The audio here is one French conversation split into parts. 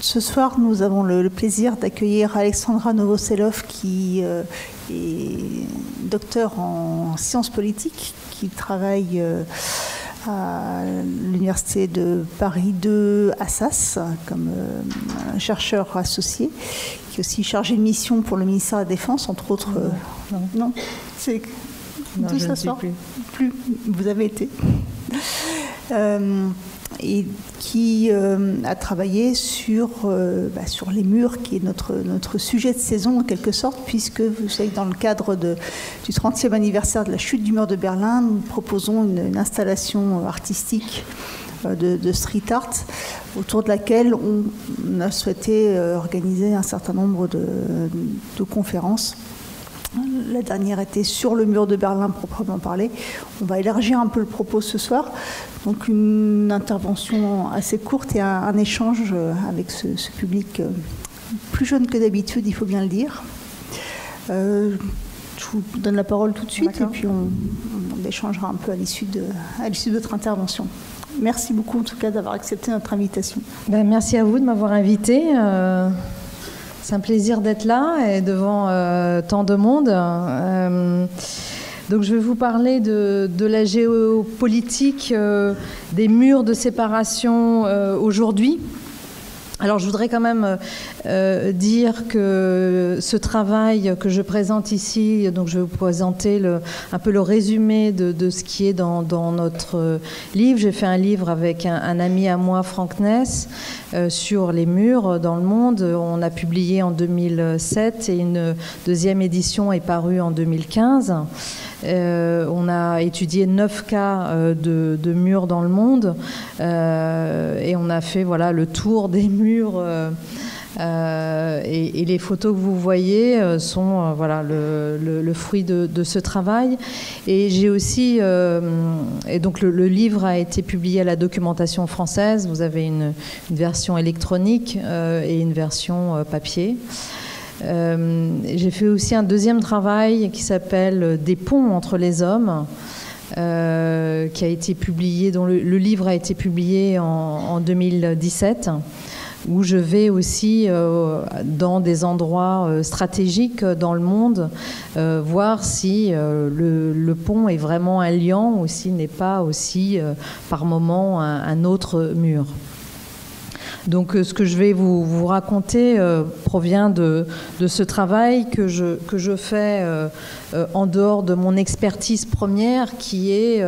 Ce soir, nous avons le plaisir d'accueillir Alexandra Novoselov, qui est docteur en sciences politiques, qui travaille à l'Université de Paris 2 Assas comme chercheur associé, qui est aussi chargé de mission pour le ministère de la Défense, entre autres. Non, c'est tout ça sort. Plus. Vous avez été. Et qui a travaillé sur les murs, qui est notre sujet de saison en quelque sorte, puisque vous savez que dans le cadre du 30e anniversaire de la chute du mur de Berlin, nous proposons une installation artistique de street art, autour de laquelle on a souhaité organiser un certain nombre de conférences. La dernière était sur le mur de Berlin proprement parlé. On va élargir un peu le propos ce soir. Donc une intervention assez courte et un échange avec ce public plus jeune que d'habitude, il faut bien le dire. Je vous donne la parole tout de suite. D'accord. Et puis on échangera un peu à l'issue de votre intervention. Merci beaucoup en tout cas d'avoir accepté notre invitation. Merci à vous de m'avoir invité. C'est un plaisir d'être là et devant tant de monde. Donc je vais vous parler de la géopolitique des murs de séparation aujourd'hui. Alors je voudrais quand même dire que ce travail que je présente ici, donc je vais vous présenter un peu le résumé de ce qui est dans notre livre. J'ai fait un livre avec un ami à moi, Franck Ness, sur les murs dans le monde. On a publié en 2007 et une deuxième édition est parue en 2015. On a étudié 9 cas de murs dans le monde et on a fait le tour des murs et les photos que vous voyez sont le fruit de ce travail. Et j'ai aussi et donc le livre a été publié à la Documentation française. Vous avez une version électronique et une version papier. J'ai fait aussi un deuxième travail qui s'appelle Des ponts entre les hommes, qui a été publié, dont le livre a été publié en 2017, où je vais aussi dans des endroits stratégiques dans le monde voir si le pont est vraiment un liant ou s'il n'est pas aussi par moment un autre mur. Donc ce que je vais vous raconter provient de ce travail que je fais en dehors de mon expertise première qui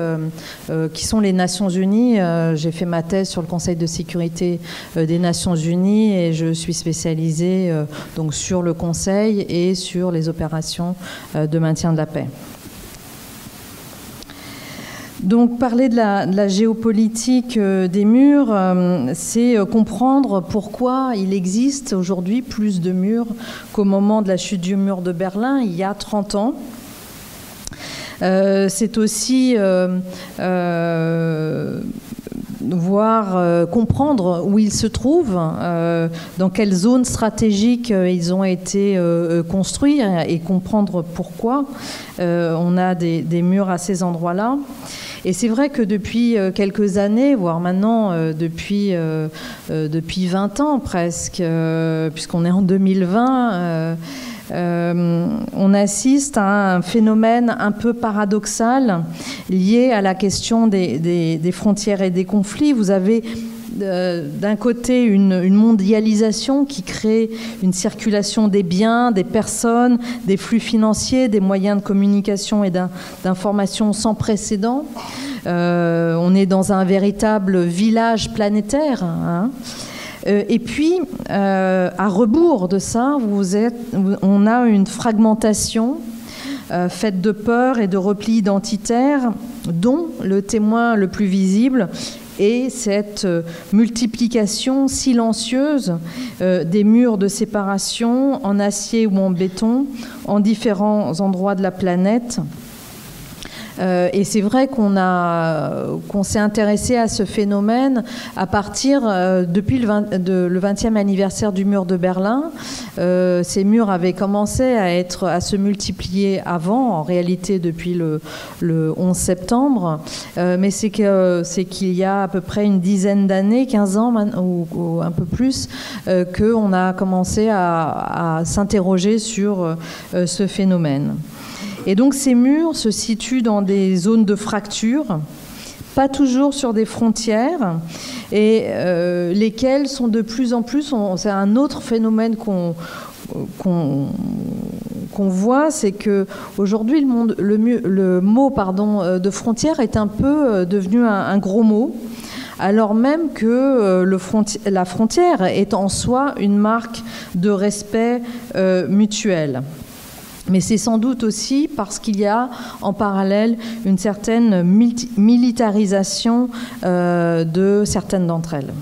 sont les Nations Unies. J'ai fait ma thèse sur le Conseil de sécurité des Nations Unies et je suis spécialisée donc sur le Conseil et sur les opérations de maintien de la paix. Donc parler de la géopolitique des murs, c'est comprendre pourquoi il existe aujourd'hui plus de murs qu'au moment de la chute du mur de Berlin, il y a 30 ans. C'est aussi comprendre où ils se trouvent, dans quelles zones stratégiques ils ont été construits et comprendre pourquoi on a des murs à ces endroits-là. Et c'est vrai que depuis quelques années, voire maintenant depuis 20 ans presque, puisqu'on est en 2020, on assiste à un phénomène un peu paradoxal lié à la question des frontières et des conflits. Vous avez d'un côté une mondialisation qui crée une circulation des biens, des personnes, des flux financiers, des moyens de communication et d'information sans précédent. On est dans un véritable village planétaire, hein. Et puis, à rebours de ça, on a une fragmentation faite de peur et de repli identitaire, dont le témoin le plus visible est cette multiplication silencieuse des murs de séparation en acier ou en béton en différents endroits de la planète, Et c'est vrai qu'on s'est intéressé à ce phénomène à partir depuis le 20e anniversaire du mur de Berlin. Ces murs avaient commencé à se multiplier avant, en réalité depuis le 11 septembre, mais c'est qu'il y a à peu près une dizaine d'années, 15 ans ou un peu plus, qu'on a commencé à s'interroger sur ce phénomène. Et donc ces murs se situent dans des zones de fracture, pas toujours sur des frontières, et lesquelles sont de plus en plus, c'est un autre phénomène qu'on voit, c'est qu'aujourd'hui le mot de frontière est un peu devenu un gros mot, alors même que la frontière est en soi une marque de respect mutuel. Mais c'est sans doute aussi parce qu'il y a en parallèle une certaine militarisation de certaines d'entre elles.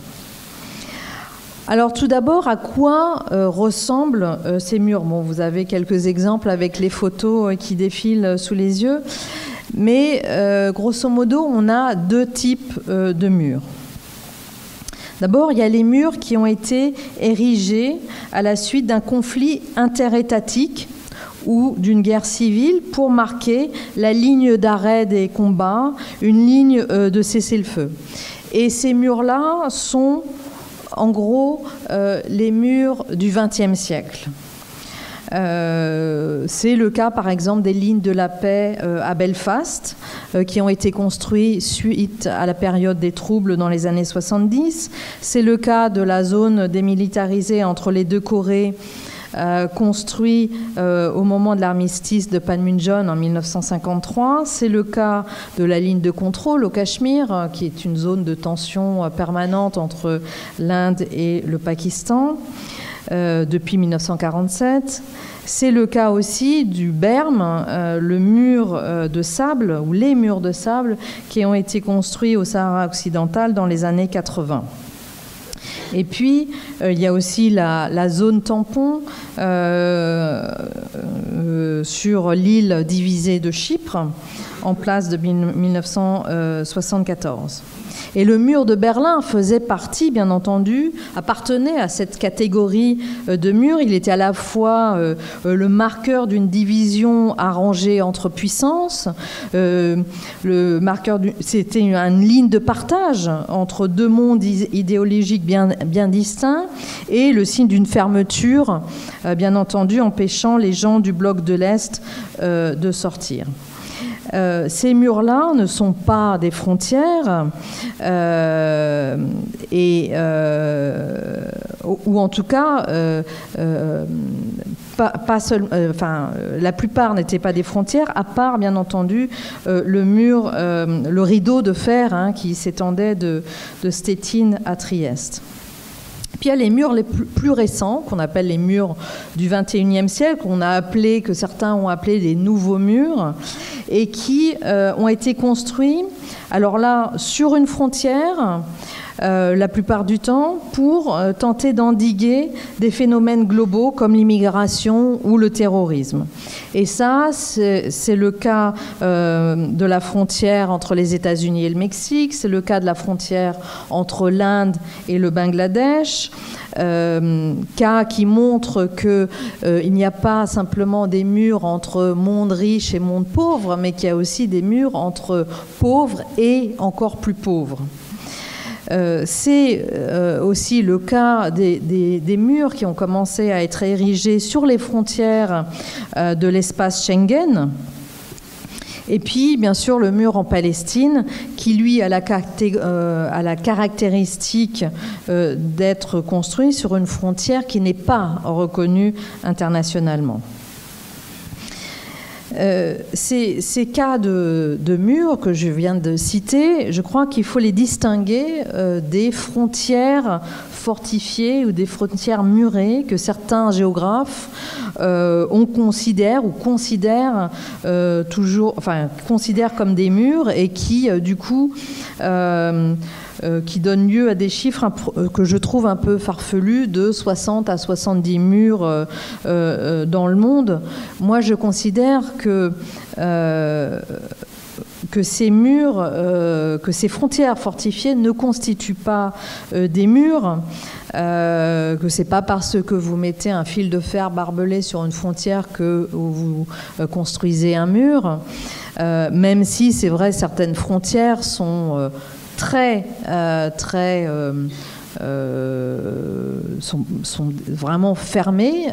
Alors tout d'abord, à quoi ressemblent ces murs ? Bon, vous avez quelques exemples avec les photos qui défilent sous les yeux, mais grosso modo, on a deux types de murs. D'abord, il y a les murs qui ont été érigés à la suite d'un conflit interétatique ou d'une guerre civile pour marquer la ligne d'arrêt des combats, une ligne de cessez-le-feu. Et ces murs-là sont en gros les murs du XXe siècle. C'est le cas par exemple des lignes de la paix à Belfast qui ont été construites suite à la période des troubles dans les années 70. C'est le cas de la zone démilitarisée entre les deux Corées construit au moment de l'armistice de Panmunjom en 1953. C'est le cas de la ligne de contrôle au Cachemire, qui est une zone de tension permanente entre l'Inde et le Pakistan depuis 1947. C'est le cas aussi du Berm, le mur de sable, ou les murs de sable, qui ont été construits au Sahara occidental dans les années 80. Et puis, il y a aussi la zone tampon sur l'île divisée de Chypre, en place depuis 1974. Et le mur de Berlin faisait partie, bien entendu, appartenait à cette catégorie de murs. Il était à la fois le marqueur d'une division arrangée entre puissances, c'était une ligne de partage entre deux mondes idéologiques bien distincts, et le signe d'une fermeture, bien entendu, empêchant les gens du bloc de l'Est de sortir. Ces murs-là ne sont pas des frontières, ou en tout cas, la plupart n'étaient pas des frontières, à part, bien entendu, le mur, le rideau de fer qui s'étendait de Stettin à Trieste. Puis il y a les murs les plus récents, qu'on appelle les murs du XXIe siècle, que certains ont appelé les nouveaux murs, et qui ont été construits, alors là, sur une frontière, la plupart du temps, pour tenter d'endiguer des phénomènes globaux comme l'immigration ou le terrorisme. Et ça, c'est le cas de la frontière entre les États-Unis et le Mexique, c'est le cas de la frontière entre l'Inde et le Bangladesh, cas qui montre qu'il n'y a pas simplement des murs entre monde riche et monde pauvre, mais qu'il y a aussi des murs entre pauvres et encore plus pauvres. C'est aussi le cas des murs qui ont commencé à être érigés sur les frontières de l'espace Schengen. Et puis, bien sûr, le mur en Palestine, qui, lui, a la caractéristique d'être construit sur une frontière qui n'est pas reconnue internationalement. Ces cas de murs que je viens de citer, je crois qu'il faut les distinguer des frontières fortifiées ou des frontières murées que certains géographes considèrent comme des murs et qui, du coup, qui donne lieu à des chiffres que je trouve un peu farfelus, de 60 à 70 murs dans le monde. Moi, je considère que que ces murs, que ces frontières fortifiées ne constituent pas des murs, que c'est pas parce que vous mettez un fil de fer barbelé sur une frontière que vous construisez un mur, même si c'est vrai certaines frontières sont sont vraiment fermées.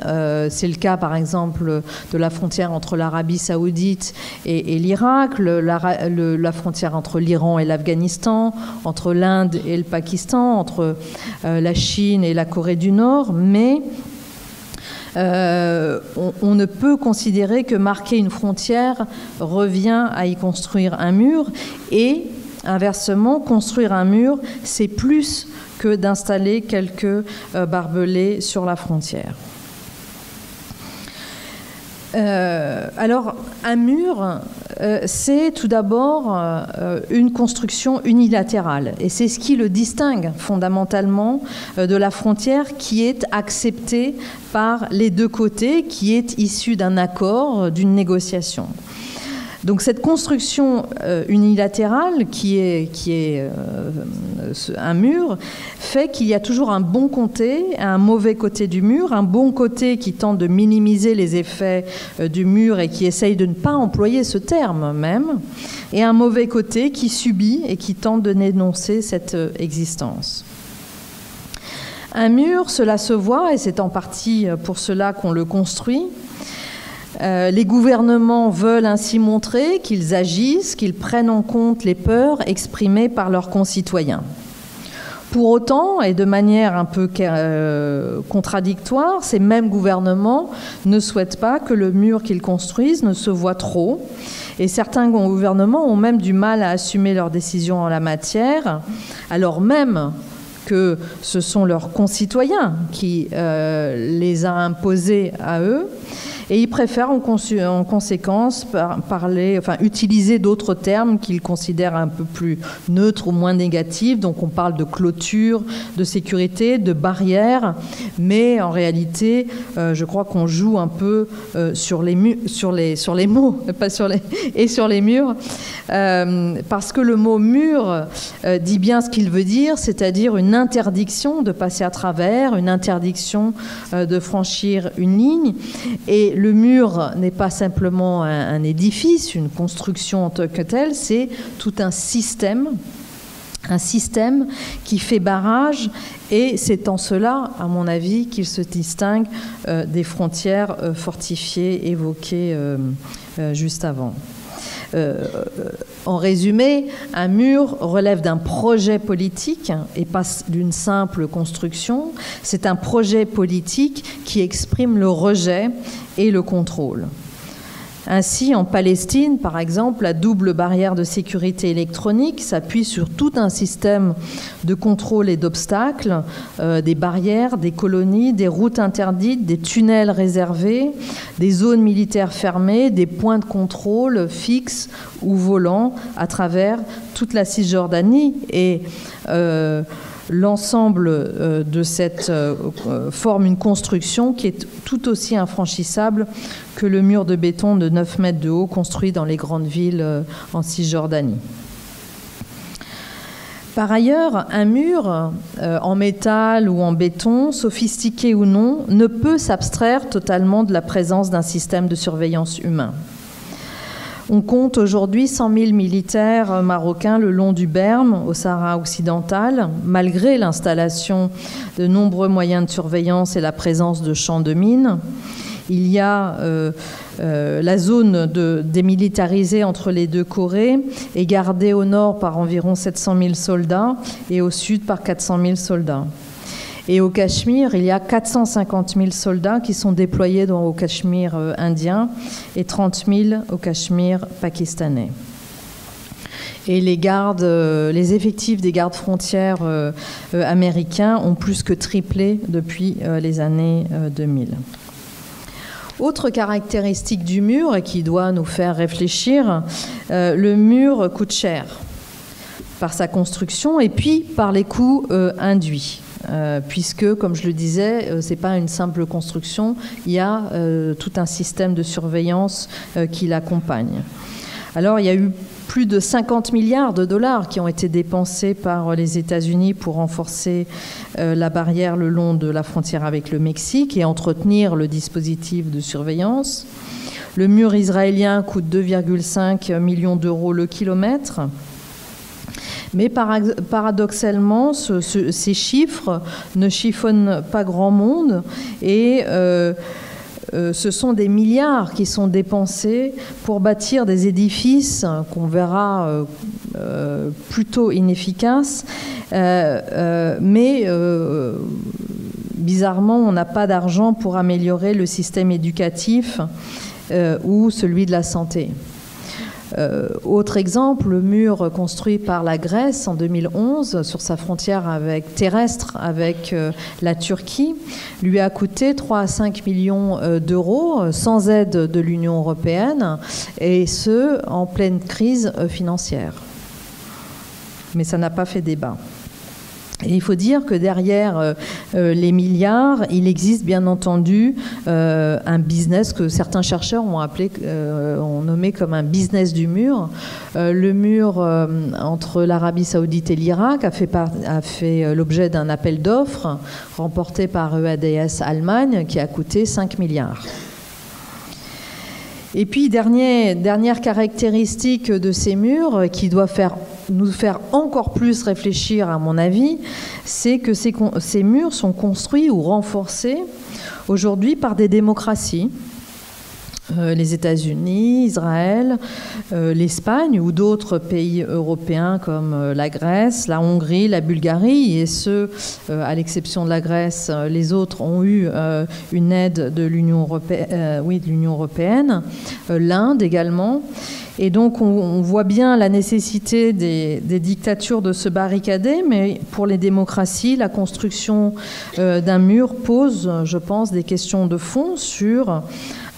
C'est le cas, par exemple, de la frontière entre l'Arabie saoudite et l'Irak, la frontière entre l'Iran et l'Afghanistan, entre l'Inde et le Pakistan, entre la Chine et la Corée du Nord, mais on ne peut considérer que marquer une frontière revient à y construire un mur, et inversement, construire un mur, c'est plus que d'installer quelques barbelés sur la frontière. Alors, un mur, c'est tout d'abord une construction unilatérale, et c'est ce qui le distingue fondamentalement de la frontière qui est acceptée par les deux côtés, qui est issue d'un accord, d'une négociation. Donc cette construction unilatérale qui est un mur fait qu'il y a toujours un bon côté et un mauvais côté du mur. Un bon côté qui tente de minimiser les effets du mur et qui essaye de ne pas employer ce terme même, et un mauvais côté qui subit et qui tente de dénoncer cette existence. Un mur, cela se voit, et c'est en partie pour cela qu'on le construit. Les gouvernements veulent ainsi montrer qu'ils agissent, qu'ils prennent en compte les peurs exprimées par leurs concitoyens. Pour autant, et de manière un peu contradictoire, ces mêmes gouvernements ne souhaitent pas que le mur qu'ils construisent ne se voie trop. Et certains gouvernements ont même du mal à assumer leurs décisions en la matière, alors même que ce sont leurs concitoyens qui les a imposés à eux. Et ils préfèrent en conséquence utiliser d'autres termes qu'ils considèrent un peu plus neutres ou moins négatifs. Donc on parle de clôture, de sécurité, de barrière, mais en réalité, je crois qu'on joue un peu sur les mots, pas sur les murs, parce que le mot mur dit bien ce qu'il veut dire, c'est-à-dire une interdiction de passer à travers, une interdiction de franchir une ligne. Et le mur n'est pas simplement un édifice, une construction en tant que telle, c'est tout un système qui fait barrage, et c'est en cela, à mon avis, qu'il se distingue des frontières fortifiées évoquées juste avant. En résumé, un mur relève d'un projet politique et pas d'une simple construction. C'est un projet politique qui exprime le rejet et le contrôle. Ainsi, en Palestine, par exemple, la double barrière de sécurité électronique s'appuie sur tout un système de contrôle et d'obstacles, des barrières, des colonies, des routes interdites, des tunnels réservés, des zones militaires fermées, des points de contrôle fixes ou volants à travers toute la Cisjordanie. Et l'ensemble de cette forme une construction qui est tout aussi infranchissable que le mur de béton de 9 mètres de haut construit dans les grandes villes en Cisjordanie. Par ailleurs, un mur en métal ou en béton, sophistiqué ou non, ne peut s'abstraire totalement de la présence d'un système de surveillance humain. On compte aujourd'hui 100 000 militaires marocains le long du Berme, au Sahara occidental, malgré l'installation de nombreux moyens de surveillance et la présence de champs de mines. Il y a la zone démilitarisée entre les deux Corées est gardée au nord par environ 700 000 soldats et au sud par 400 000 soldats. Et au Cachemire, il y a 450 000 soldats qui sont déployés au Cachemire indien et 30 000 au Cachemire pakistanais. Et les effectifs des gardes frontières américains ont plus que triplé depuis les années 2000. Autre caractéristique du mur, et qui doit nous faire réfléchir, le mur coûte cher par sa construction et puis par les coûts induits. Puisque, comme je le disais, ce n'est pas une simple construction, il y a tout un système de surveillance qui l'accompagne. Alors, il y a eu plus de 50 milliards de dollars qui ont été dépensés par les États-Unis pour renforcer la barrière le long de la frontière avec le Mexique et entretenir le dispositif de surveillance. Le mur israélien coûte 2,5 millions d'euros le kilomètre. Mais paradoxalement, ces chiffres ne chiffonnent pas grand monde et ce sont des milliards qui sont dépensés pour bâtir des édifices qu'on verra plutôt inefficaces. Mais bizarrement, on n'a pas d'argent pour améliorer le système éducatif ou celui de la santé. Autre exemple, le mur construit par la Grèce en 2011 sur sa frontière terrestre avec la Turquie lui a coûté 3 à 5 millions d'euros sans aide de l'Union européenne et ce en pleine crise financière. Mais ça n'a pas fait débat. Et il faut dire que derrière les milliards, il existe bien entendu un business que certains chercheurs ont nommé comme un business du mur. Le mur entre l'Arabie Saoudite et l'Irak a fait l'objet d'un appel d'offres remporté par EADS Allemagne qui a coûté 5 milliards. Et puis, dernière caractéristique de ces murs qui doit nous faire encore plus réfléchir, à mon avis, c'est que ces murs sont construits ou renforcés aujourd'hui par des démocraties. Les États-Unis, Israël, l'Espagne ou d'autres pays européens comme la Grèce, la Hongrie, la Bulgarie, et à l'exception de la Grèce, les autres ont eu une aide de l'Union européenne, l'Inde également. Et donc on voit bien la nécessité des dictatures de se barricader, mais pour les démocraties, la construction d'un mur pose, je pense, des questions de fond sur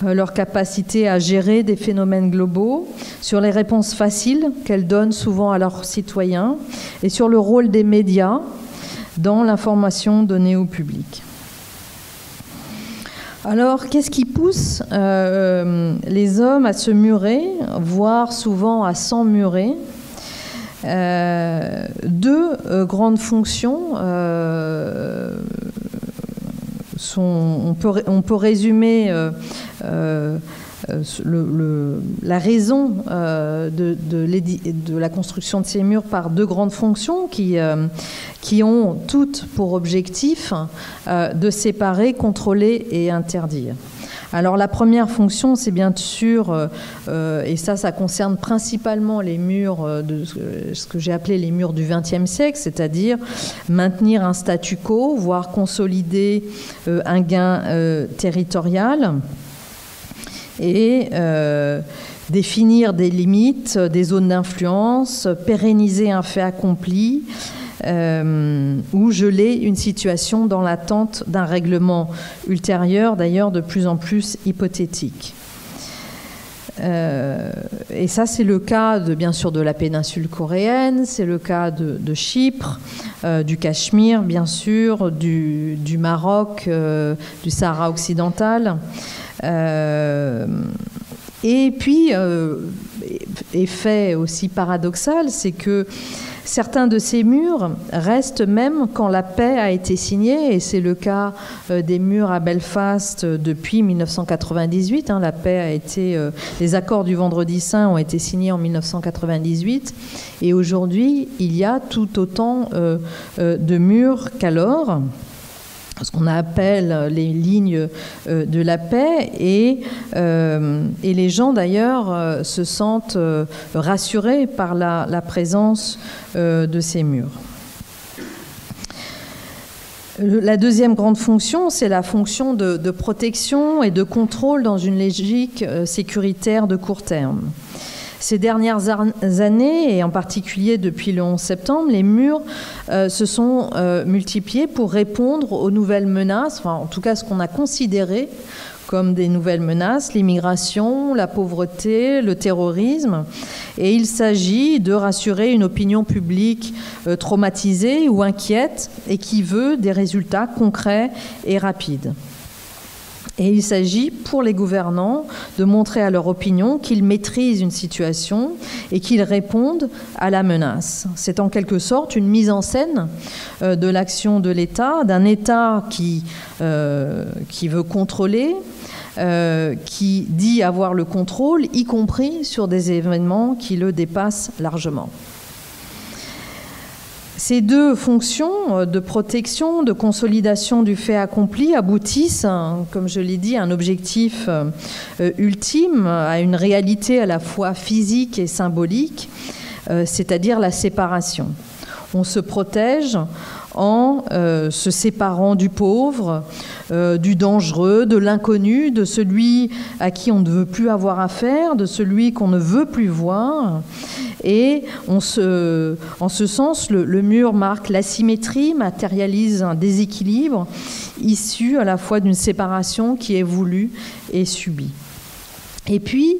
leur capacité à gérer des phénomènes globaux, sur les réponses faciles qu'elles donnent souvent à leurs citoyens et sur le rôle des médias dans l'information donnée au public. Alors, qu'est-ce qui pousse les hommes à se murer, voire souvent à s'emmurer ? Deux grandes fonctions on peut résumer la raison de la construction de ces murs par deux grandes fonctions qui ont toutes pour objectif de séparer, contrôler et interdire. Alors la première fonction, c'est bien sûr, et ça concerne principalement les murs de ce que j'ai appelé les murs du XXe siècle, c'est-à-dire maintenir un statu quo, voire consolider un gain territorial et définir des limites, des zones d'influence, pérenniser un fait accompli, ou geler une situation dans l'attente d'un règlement ultérieur, d'ailleurs de plus en plus hypothétique. Et ça, c'est le cas bien sûr de la péninsule coréenne, c'est le cas de Chypre, du Cachemire, bien sûr, du Maroc, du Sahara occidental. Et puis, effet aussi paradoxal, c'est que certains de ces murs restent même quand la paix a été signée, et c'est le cas des murs à Belfast depuis 1998. La paix a été, les accords du Vendredi Saint ont été signés en 1998, et aujourd'hui il y a tout autant de murs qu'alors, ce qu'on appelle les lignes de la paix, et les gens d'ailleurs se sentent rassurés par la présence de ces murs. La deuxième grande fonction, c'est la fonction de protection et de contrôle dans une logique sécuritaire de court terme. Ces dernières années, et en particulier depuis le 11 septembre, les murs se sont multipliés pour répondre aux nouvelles menaces, enfin en tout cas ce qu'on a considéré comme des nouvelles menaces, l'immigration, la pauvreté, le terrorisme. Et il s'agit de rassurer une opinion publique traumatisée ou inquiète et qui veut des résultats concrets et rapides. Et il s'agit pour les gouvernants de montrer à leur opinion qu'ils maîtrisent une situation et qu'ils répondent à la menace. C'est en quelque sorte une mise en scène de l'action de l'État, d'un État qui veut contrôler, qui dit avoir le contrôle, y compris sur des événements qui le dépassent largement. Ces deux fonctions de protection, de consolidation du fait accompli aboutissent, comme je l'ai dit, à un objectif ultime, à une réalité à la fois physique et symbolique, c'est-à-dire la séparation. On se protège en se séparant du pauvre, du dangereux, de l'inconnu, de celui à qui on ne veut plus avoir affaire, de celui qu'on ne veut plus voir. Et en ce sens, le mur marque l'asymétrie, matérialise un déséquilibre issu à la fois d'une séparation qui est voulue et subie. Et puis,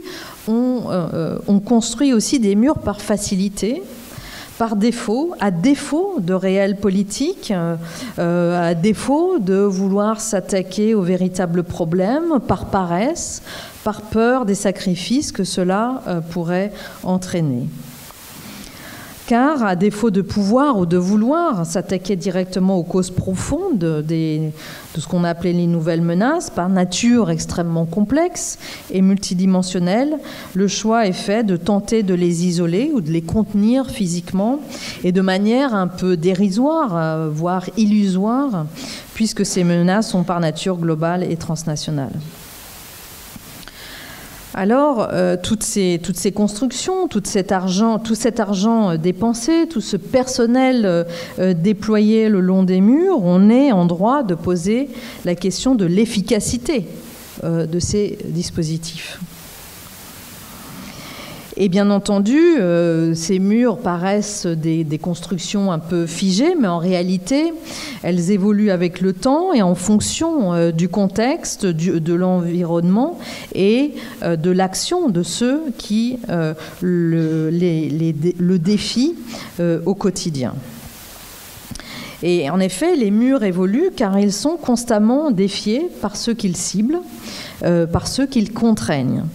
on construit aussi des murs par facilité, par défaut, à défaut de réelle politique, à défaut de vouloir s'attaquer aux véritables problèmes, par paresse, par peur des sacrifices que cela pourrait entraîner. Car, à défaut de pouvoir ou de vouloir s'attaquer directement aux causes profondes de ce qu'on appelait les nouvelles menaces, par nature extrêmement complexe et multidimensionnelle, le choix est fait de tenter de les isoler ou de les contenir physiquement et de manière un peu dérisoire, voire illusoire, puisque ces menaces sont par nature globales et transnationales. Alors, toutes ces constructions, tout cet argent dépensé, tout ce personnel déployé le long des murs, on est en droit de poser la question de l'efficacité de ces dispositifs. Et bien entendu, ces murs paraissent des constructions un peu figées, mais en réalité, elles évoluent avec le temps et en fonction du contexte, de l'environnement et de l'action de ceux qui le défient au quotidien. Et en effet, les murs évoluent car ils sont constamment défiés par ceux qu'ils ciblent, par ceux qu'ils contraignent.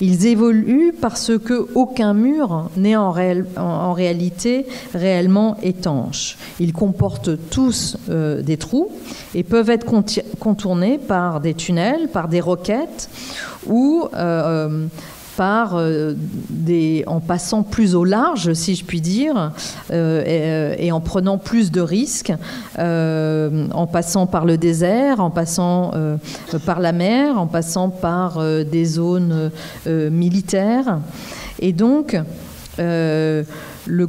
Ils évoluent parce qu'aucun mur n'est en réalité réellement étanche. Ils comportent tous des trous et peuvent être contournés par des tunnels, par des roquettes ou en passant plus au large, si je puis dire, et en prenant plus de risques, en passant par le désert, en passant par la mer, en passant par des zones militaires. Et donc, le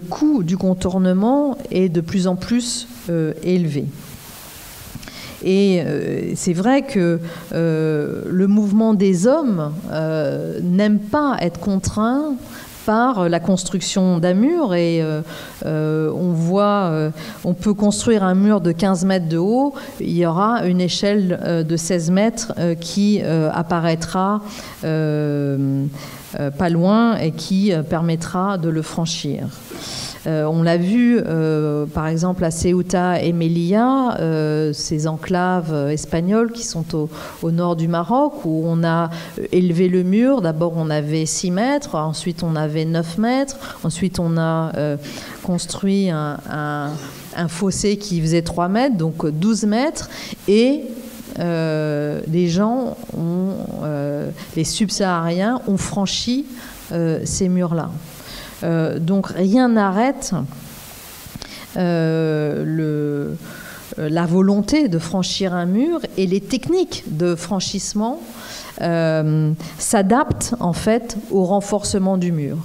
coût du contournement est de plus en plus élevé. Et c'est vrai que le mouvement des hommes n'aime pas être contraint par la construction d'un mur et on peut construire un mur de 15 mètres de haut, il y aura une échelle de 16 mètres qui apparaîtra pas loin et qui permettra de le franchir. On l'a vu, par exemple, à Ceuta et Melilla, ces enclaves espagnoles qui sont au nord du Maroc, où on a élevé le mur. D'abord, on avait 6 mètres, ensuite, on avait 9 mètres, ensuite, on a construit un fossé qui faisait 3 mètres, donc 12 mètres, et les gens, les subsahariens, ont franchi ces murs-là. Donc rien n'arrête la volonté de franchir un mur, et les techniques de franchissement s'adaptent en fait au renforcement du mur.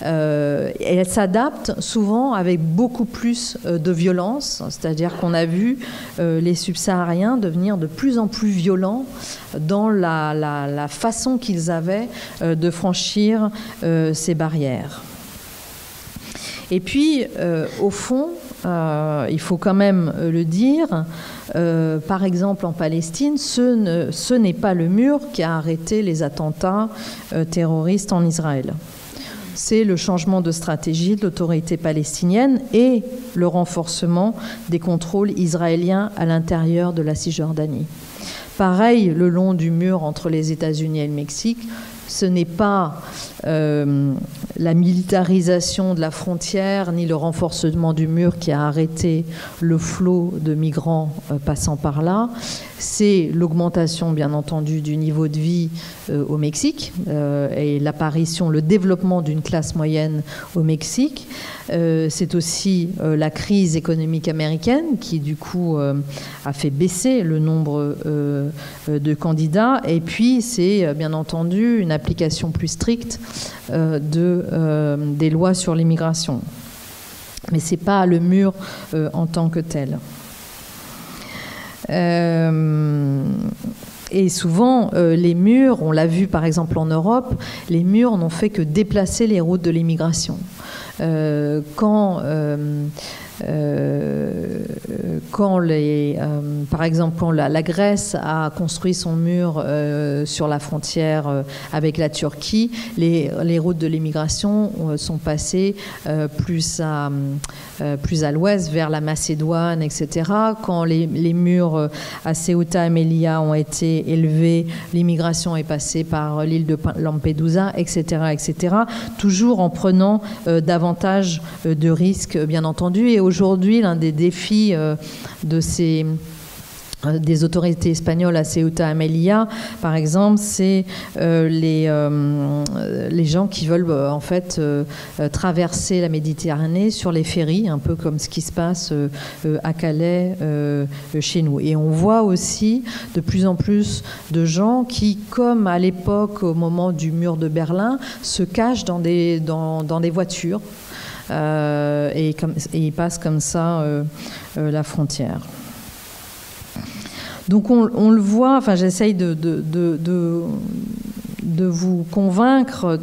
Et elles s'adaptent souvent avec beaucoup plus de violence, c'est-à-dire qu'on a vu les subsahariens devenir de plus en plus violents dans la façon qu'ils avaient de franchir ces barrières. Et puis, au fond, il faut quand même le dire, par exemple en Palestine, ce n'est pas le mur qui a arrêté les attentats terroristes en Israël. C'est le changement de stratégie de l'autorité palestinienne et le renforcement des contrôles israéliens à l'intérieur de la Cisjordanie. Pareil, le long du mur entre les États-Unis et le Mexique, ce n'est pas la militarisation de la frontière ni le renforcement du mur qui a arrêté le flot de migrants passant par là. C'est l'augmentation, bien entendu, du niveau de vie au Mexique et l'apparition, le développement d'une classe moyenne au Mexique. C'est aussi la crise économique américaine qui, du coup, a fait baisser le nombre de candidats. Et puis, c'est, bien entendu, une application plus stricte des lois sur l'immigration. Mais ce n'est pas le mur en tant que tel. Et souvent, les murs, on l'a vu par exemple en Europe, les murs n'ont fait que déplacer les routes de l'immigration. Par exemple, quand la Grèce a construit son mur sur la frontière avec la Turquie, les routes de l'immigration sont passées plus à l'ouest, vers la Macédoine, etc. Quand les murs à Ceuta et Melilla ont été élevés, l'immigration est passée par l'île de Lampedusa, etc., etc. Toujours en prenant davantage de risques, bien entendu. Et aujourd'hui, l'un des défis des autorités espagnoles à Ceuta et Melilla, par exemple, c'est les gens qui veulent en fait traverser la Méditerranée sur les ferries, un peu comme ce qui se passe à Calais chez nous. Et on voit aussi de plus en plus de gens qui, comme à l'époque au moment du mur de Berlin, se cachent dans des voitures. Et ils passent comme ça la frontière. Donc on le voit, enfin j'essaye de vous convaincre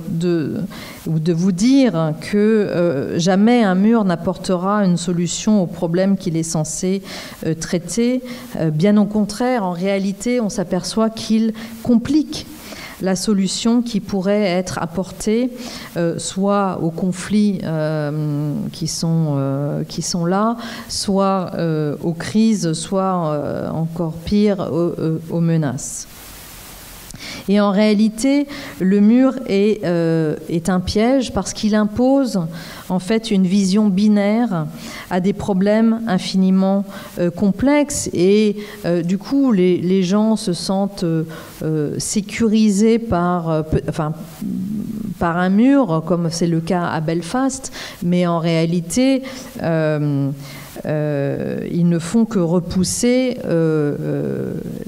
ou de vous dire que jamais un mur n'apportera une solution au problème qu'il est censé traiter. Bien au contraire, en réalité, on s'aperçoit qu'il complique la solution qui pourrait être apportée soit aux conflits qui sont là, soit aux crises, soit encore pire aux menaces. Et en réalité, le mur est un piège parce qu'il impose en fait une vision binaire à des problèmes infiniment complexes. Et du coup, les gens se sentent sécurisés par un mur, comme c'est le cas à Belfast, mais en réalité, ils ne font que repousser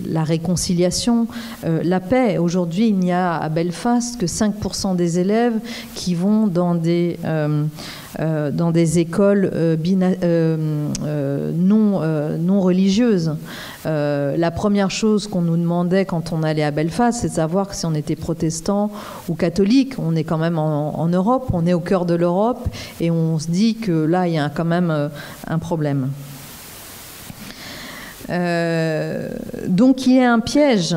la réconciliation, la paix. Aujourd'hui, il n'y a à Belfast que 5% des élèves qui vont dans des écoles non religieuses. La première chose qu'on nous demandait quand on allait à Belfast, c'est de savoir si on était protestant ou catholique. On est quand même en Europe, on est au cœur de l'Europe, et on se dit que là, il y a quand même un problème. Donc il y a un piège,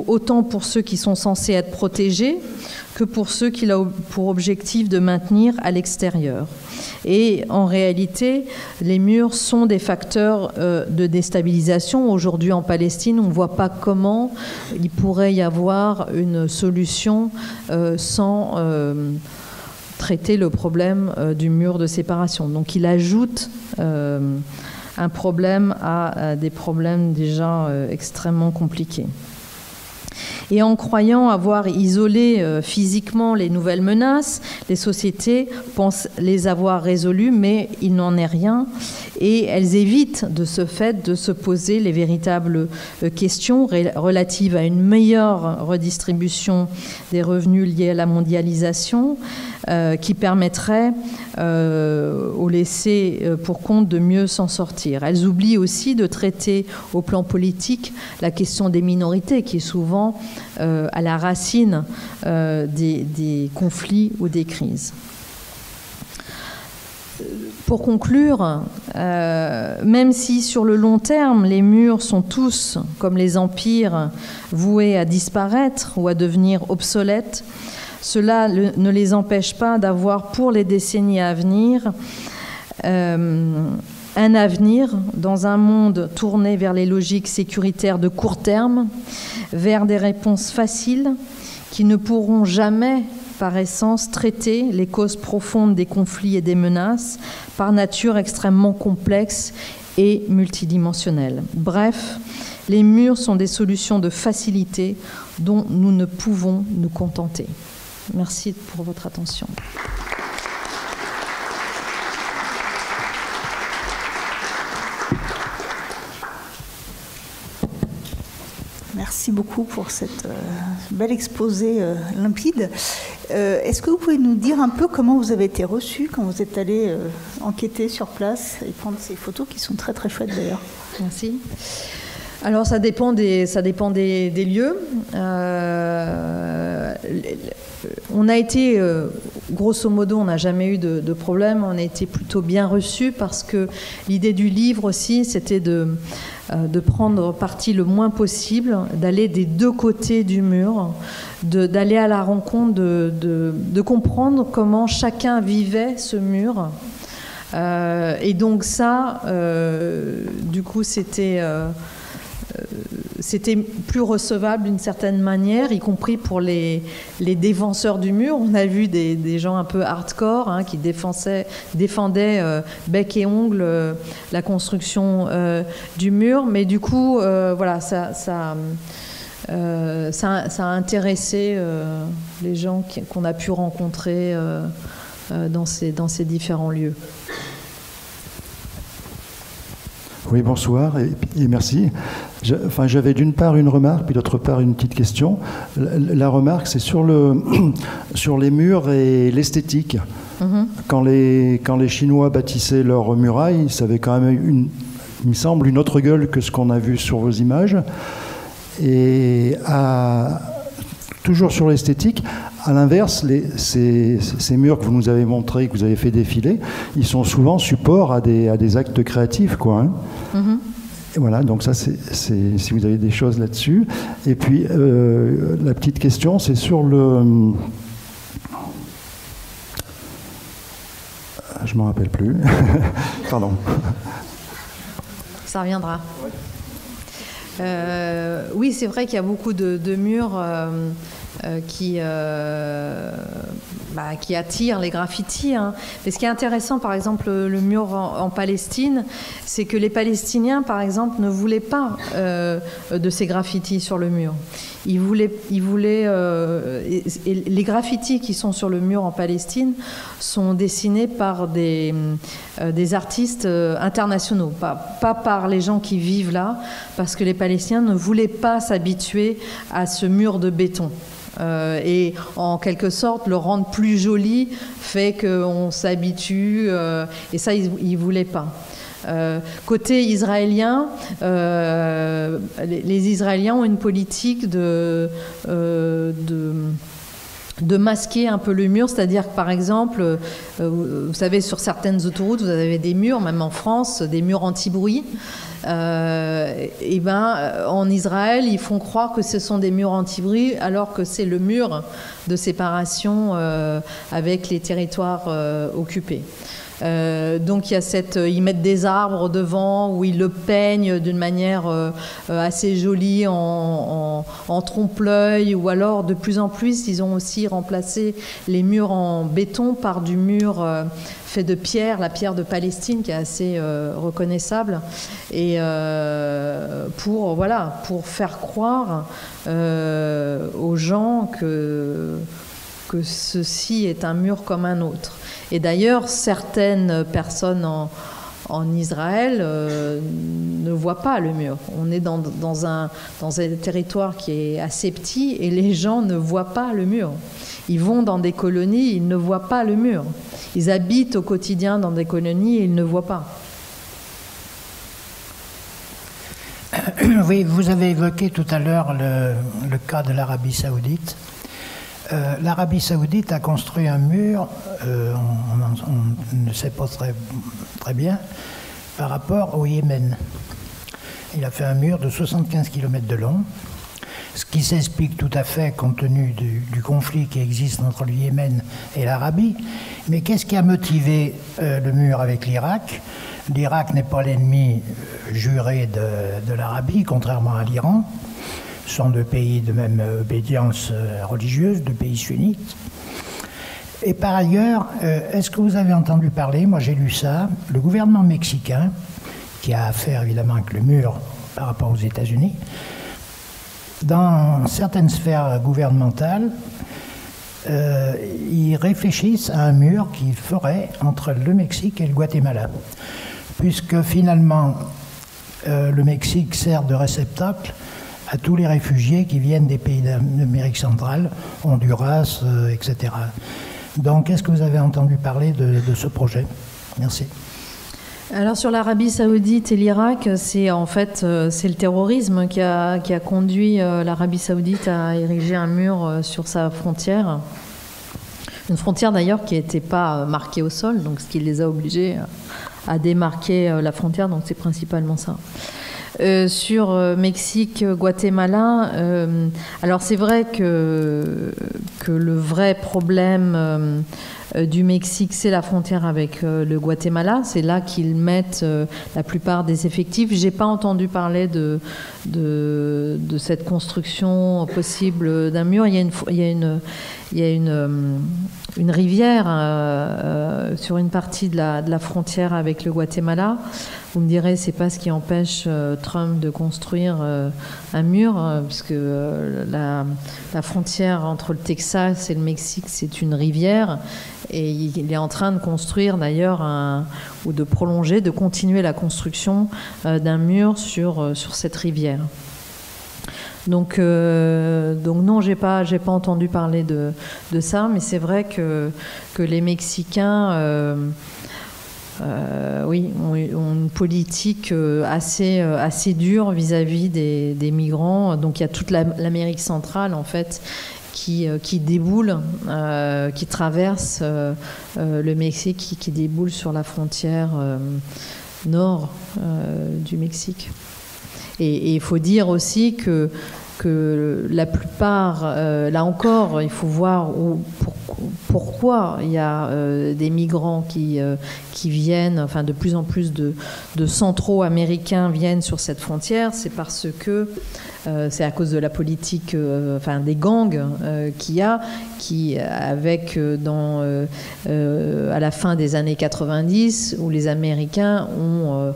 autant pour ceux qui sont censés être protégés que pour ceux qui ont pour objectif de maintenir à l'extérieur. Et en réalité, les murs sont des facteurs de déstabilisation. Aujourd'hui en Palestine, on ne voit pas comment il pourrait y avoir une solution sans traiter le problème du mur de séparation. Donc il ajoute un problème à des problèmes déjà extrêmement compliqués. Et en croyant avoir isolé physiquement les nouvelles menaces, les sociétés pensent les avoir résolues, mais il n'en est rien. Et elles évitent de ce fait de se poser les véritables questions relatives à une meilleure redistribution des revenus liés à la mondialisation, qui permettrait aux laissés pour compte de mieux s'en sortir. Elles oublient aussi de traiter au plan politique la question des minorités, qui est souvent à la racine des conflits ou des crises. Pour conclure, même si sur le long terme, les murs sont tous, comme les empires, voués à disparaître ou à devenir obsolètes, cela ne les empêche pas d'avoir pour les décennies à venir un avenir dans un monde tourné vers les logiques sécuritaires de court terme, vers des réponses faciles qui ne pourront jamais, par essence, traiter les causes profondes des conflits et des menaces, par nature extrêmement complexes et multidimensionnelles. Bref, les murs sont des solutions de facilité dont nous ne pouvons nous contenter. Merci pour votre attention. Merci beaucoup pour cette bel exposé limpide. Est-ce que vous pouvez nous dire un peu comment vous avez été reçu quand vous êtes allé enquêter sur place et prendre ces photos qui sont très très chouettes d'ailleurs? Merci. Alors ça dépend des lieux. On a été, grosso modo, on n'a jamais eu de problème. On a été plutôt bien reçus parce que l'idée du livre aussi, c'était de prendre parti le moins possible, d'aller des deux côtés du mur, d'aller à la rencontre, de comprendre comment chacun vivait ce mur. Et donc ça, du coup, c'était plus recevable d'une certaine manière, y compris pour les défenseurs du mur. On a vu des gens un peu hardcore qui défendaient bec et ongle la construction du mur. Mais du coup, voilà, ça a intéressé les gens qu'on a pu rencontrer dans ces différents lieux. Oui, bonsoir et merci. J'avais d'une part une remarque, puis d'autre part une petite question. La remarque, c'est sur les murs et l'esthétique. Mm-hmm. Quand les Chinois bâtissaient leurs murailles, ça avait quand même, il me semble, une autre gueule que ce qu'on a vu sur vos images. Et toujours sur l'esthétique, à l'inverse, ces murs que vous nous avez montrés, que vous avez fait défiler, ils sont souvent support à des actes créatifs, quoi. Hein. Mm-hmm. Et voilà, donc ça, c'est si vous avez des choses là-dessus. Et puis, la petite question, c'est sur le... Je ne m'en rappelle plus. Pardon. Ça reviendra. Oui, c'est vrai qu'il y a beaucoup de murs qui attirent les graffitis. Hein. Mais ce qui est intéressant, par exemple, le mur en Palestine, c'est que les Palestiniens, par exemple, ne voulaient pas de ces graffitis sur le mur. Ils voulaient et les graffitis qui sont sur le mur en Palestine sont dessinés par des artistes internationaux, pas par les gens qui vivent là, parce que les Palestiniens ne voulaient pas s'habituer à ce mur de béton. Et en quelque sorte, le rendre plus joli fait qu'on s'habitue, et ça, ils ne voulaient pas. Côté israélien, les Israéliens ont une politique de masquer un peu le mur, c'est-à-dire que par exemple, vous savez, sur certaines autoroutes, vous avez des murs, même en France, des murs anti-bruit. Et en Israël, ils font croire que ce sont des murs anti-bruit, alors que c'est le mur de séparation avec les territoires occupés. Donc ils mettent des arbres devant où ils le peignent d'une manière assez jolie en trompe-l'œil, ou alors de plus en plus ils ont aussi remplacé les murs en béton par du mur fait de pierre, la pierre de Palestine qui est assez reconnaissable, et pour faire croire aux gens que ceci est un mur comme un autre. Et d'ailleurs, certaines personnes en Israël ne voient pas le mur. On est dans un territoire qui est assez petit et les gens ne voient pas le mur. Ils vont dans des colonies, ils ne voient pas le mur. Ils habitent au quotidien dans des colonies et ils ne voient pas. Oui, vous avez évoqué tout à l'heure le cas de l'Arabie Saoudite. L'Arabie Saoudite a construit un mur, on ne sait pas très bien, par rapport au Yémen. Il a fait un mur de 75 km de long. ce qui s'explique tout à fait compte tenu du conflit qui existe entre le Yémen et l'Arabie. Mais qu'est-ce qui a motivé le mur avec l'Irak? L'Irak n'est pas l'ennemi juré de l'Arabie, contrairement à l'Iran. Ce sont deux pays de même obédience religieuse, deux pays sunnites. Et par ailleurs, est-ce que vous avez entendu parler, moi j'ai lu ça, le gouvernement mexicain, qui a affaire évidemment avec le mur par rapport aux États-Unis, dans certaines sphères gouvernementales, ils réfléchissent à un mur qu'ils feraient entre le Mexique et le Guatemala. Puisque finalement, le Mexique sert de réceptacle à tous les réfugiés qui viennent des pays d'Amérique centrale, Honduras, etc. Donc, est-ce que vous avez entendu parler de ce projet? Merci. Alors sur l'Arabie Saoudite et l'Irak, c'est en fait c'est le terrorisme qui a conduit l'Arabie Saoudite à ériger un mur sur sa frontière. Une frontière d'ailleurs qui n'était pas marquée au sol, donc ce qui les a obligés à démarquer la frontière, donc c'est principalement ça. Sur Mexique, Guatemala, alors c'est vrai que le vrai problème du Mexique, c'est la frontière avec le Guatemala. C'est là qu'ils mettent la plupart des effectifs. J'ai pas entendu parler de cette construction possible d'un mur. Il y a une rivière sur une partie de la frontière avec le Guatemala. Vous me direz, c'est pas ce qui empêche Trump de construire un mur, puisque la frontière entre le Texas et le Mexique, c'est une rivière, et il est en train de construire d'ailleurs ou de prolonger, de continuer la construction d'un mur sur cette rivière. Donc non, j'ai pas entendu parler de ça, mais c'est vrai que les Mexicains oui, ont une politique assez dure vis-à-vis des migrants. Donc il y a toute l'Amérique centrale en fait qui déboule, qui traverse le Mexique, qui déboule sur la frontière nord du Mexique. Et il faut dire aussi que la plupart, là encore, il faut voir pourquoi il y a des migrants qui viennent, enfin de plus en plus de centro-américains viennent sur cette frontière. C'est parce que c'est à cause de la politique, enfin des gangs qu'il y a, qui avec à la fin des années 90, où les Américains ont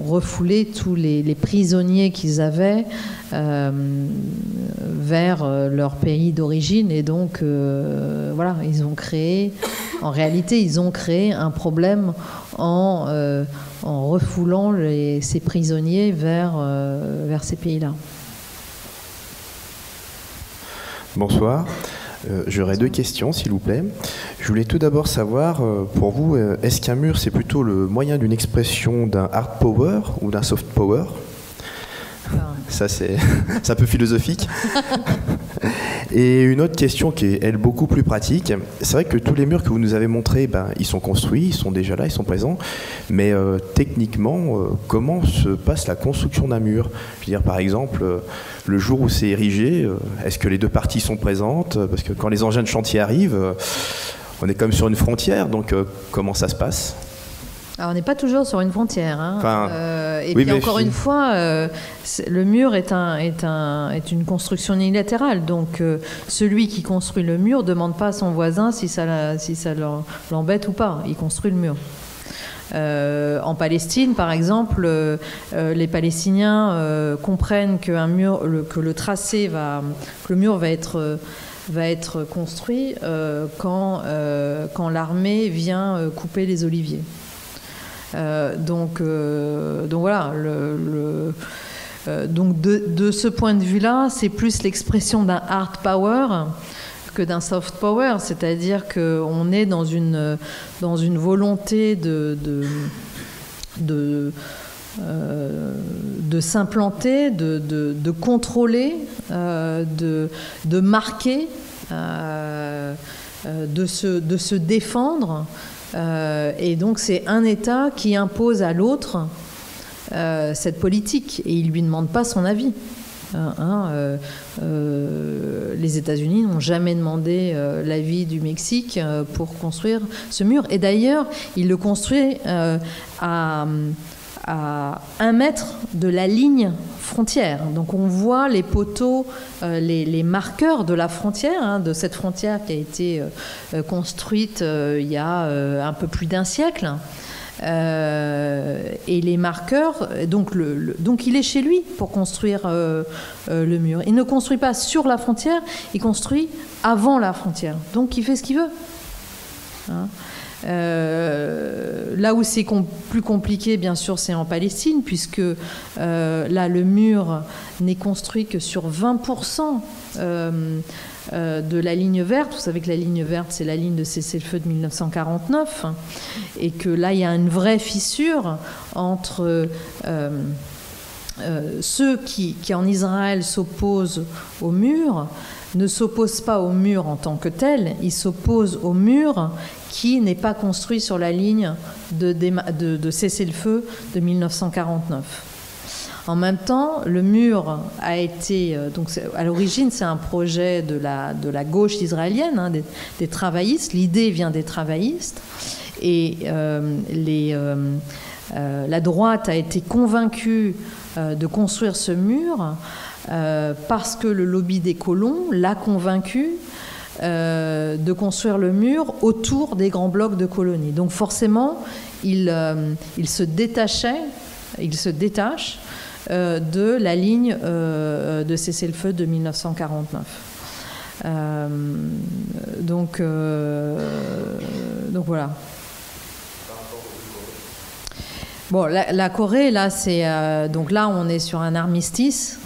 refoulé tous les prisonniers qu'ils avaient vers leur pays d'origine, et donc voilà, en réalité ils ont créé un problème en refoulant ces prisonniers vers ces pays-là. Bonsoir. J'aurais deux questions, s'il vous plaît. Je voulais tout d'abord savoir, pour vous, est-ce qu'un mur, c'est plutôt le moyen d'une expression d'un hard power ou d'un soft power? Ça, c'est un peu philosophique. Et une autre question qui est, elle, beaucoup plus pratique. C'est vrai que tous les murs que vous nous avez montrés, ils sont construits, ils sont déjà là, ils sont présents. Mais techniquement, comment se passe la construction d'un mur? Je veux dire, par exemple, le jour où c'est érigé, est-ce que les deux parties sont présentes? Parce que quand les engins de chantier arrivent, on est comme sur une frontière, donc comment ça se passe? Alors, on n'est pas toujours sur une frontière. Hein. Enfin, et oui, puis encore une fois, le mur est une construction unilatérale. Donc, celui qui construit le mur ne demande pas à son voisin si ça l'embête ou pas. Il construit le mur. En Palestine, par exemple, les Palestiniens comprennent que le mur va être construit quand l'armée vient couper les oliviers. Donc voilà, donc de ce point de vue-là, c'est plus l'expression d'un hard power que d'un soft power, c'est-à-dire qu'on est dans une volonté de s'implanter, de contrôler, de marquer, de se défendre. Et donc c'est un État qui impose à l'autre cette politique, et il ne lui demande pas son avis. Les États-Unis n'ont jamais demandé l'avis du Mexique pour construire ce mur. Et d'ailleurs, il le construit à 1 mètre de la ligne frontière. Donc on voit les poteaux, les marqueurs de la frontière, de cette frontière qui a été construite il y a un peu plus d'1 siècle. Et les marqueurs, donc il est chez lui pour construire le mur. Il ne construit pas sur la frontière, il construit avant la frontière. Donc il fait ce qu'il veut. Là où c'est plus compliqué, bien sûr, c'est en Palestine, puisque là, le mur n'est construit que sur 20% de la ligne verte. Vous savez que la ligne verte, c'est la ligne de cessez-le-feu de 1949, et que là, il y a une vraie fissure entre ceux qui, en Israël, s'opposent au mur, ne s'opposent pas au mur en tant que tel, ils s'opposent au mur qui n'est pas construit sur la ligne de cessez-le-feu de 1949. En même temps, le mur a été... donc à l'origine, c'est un projet de la gauche israélienne, des travaillistes. L'idée vient des travaillistes. Et la droite a été convaincue de construire ce mur parce que le lobby des colons l'a convaincu de construire le mur autour des grands blocs de colonies. Donc forcément, il se détache de la ligne de cessez-le-feu de 1949. Donc voilà. Bon, la Corée, là, donc là, on est sur un armistice,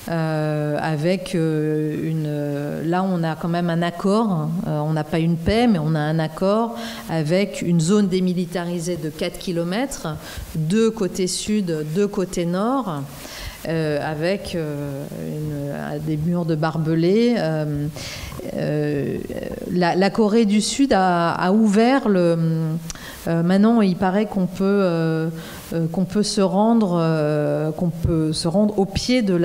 avec là, on a quand même un accord. On n'a pas une paix, mais on a un accord avec une zone démilitarisée de 4 km, 2 côté sud, 2 côté nord, avec des murs de barbelés. La Corée du Sud a ouvert maintenant, il paraît qu'on peut se rendre au pied du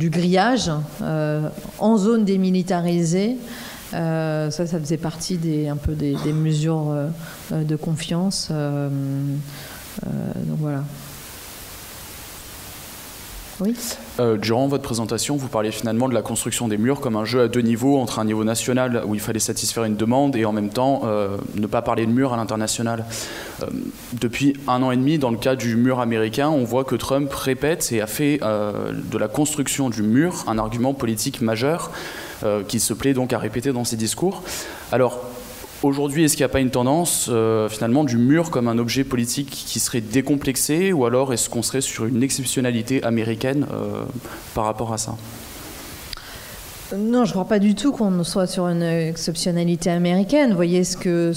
grillage en zone démilitarisée. Ça faisait partie des mesures de confiance. Donc voilà. Oui. Durant votre présentation, vous parliez finalement de la construction des murs comme un jeu à 2 niveaux, entre un niveau national où il fallait satisfaire une demande et en même temps ne pas parler de mur à l'international. Depuis 1 an et demi, dans le cas du mur américain, on voit que Trump répète et a fait de la construction du mur un argument politique majeur qu'il se plaît donc à répéter dans ses discours. Alors, aujourd'hui, est-ce qu'il n'y a pas une tendance finalement du mur comme un objet politique qui serait décomplexé, ou alors est-ce qu'on serait sur une exceptionnalité américaine par rapport à ça ? Non, je ne crois pas du tout qu'on soit sur une exceptionnalité américaine. Vous voyez ce que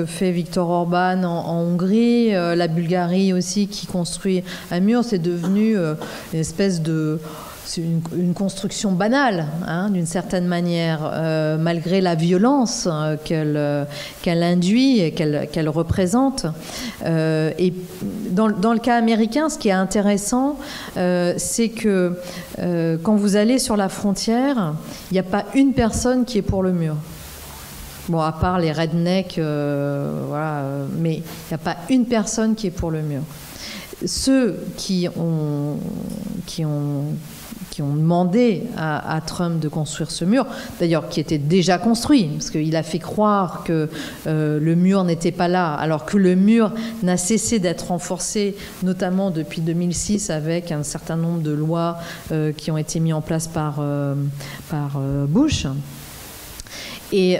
fait Viktor Orban en Hongrie, la Bulgarie aussi qui construit un mur, c'est devenu une espèce de... C'est une construction banale, d'une certaine manière, malgré la violence qu'elle induit et qu'elle représente. Et dans le cas américain, ce qui est intéressant, c'est que quand vous allez sur la frontière, il n'y a pas une personne qui est pour le mur. Bon, à part les rednecks, voilà, mais il n'y a pas une personne qui est pour le mur. Ceux qui ont demandé à Trump de construire ce mur, d'ailleurs qui était déjà construit, parce qu'il a fait croire que le mur n'était pas là, alors que le mur n'a cessé d'être renforcé, notamment depuis 2006, avec un certain nombre de lois qui ont été mises en place par Bush. Et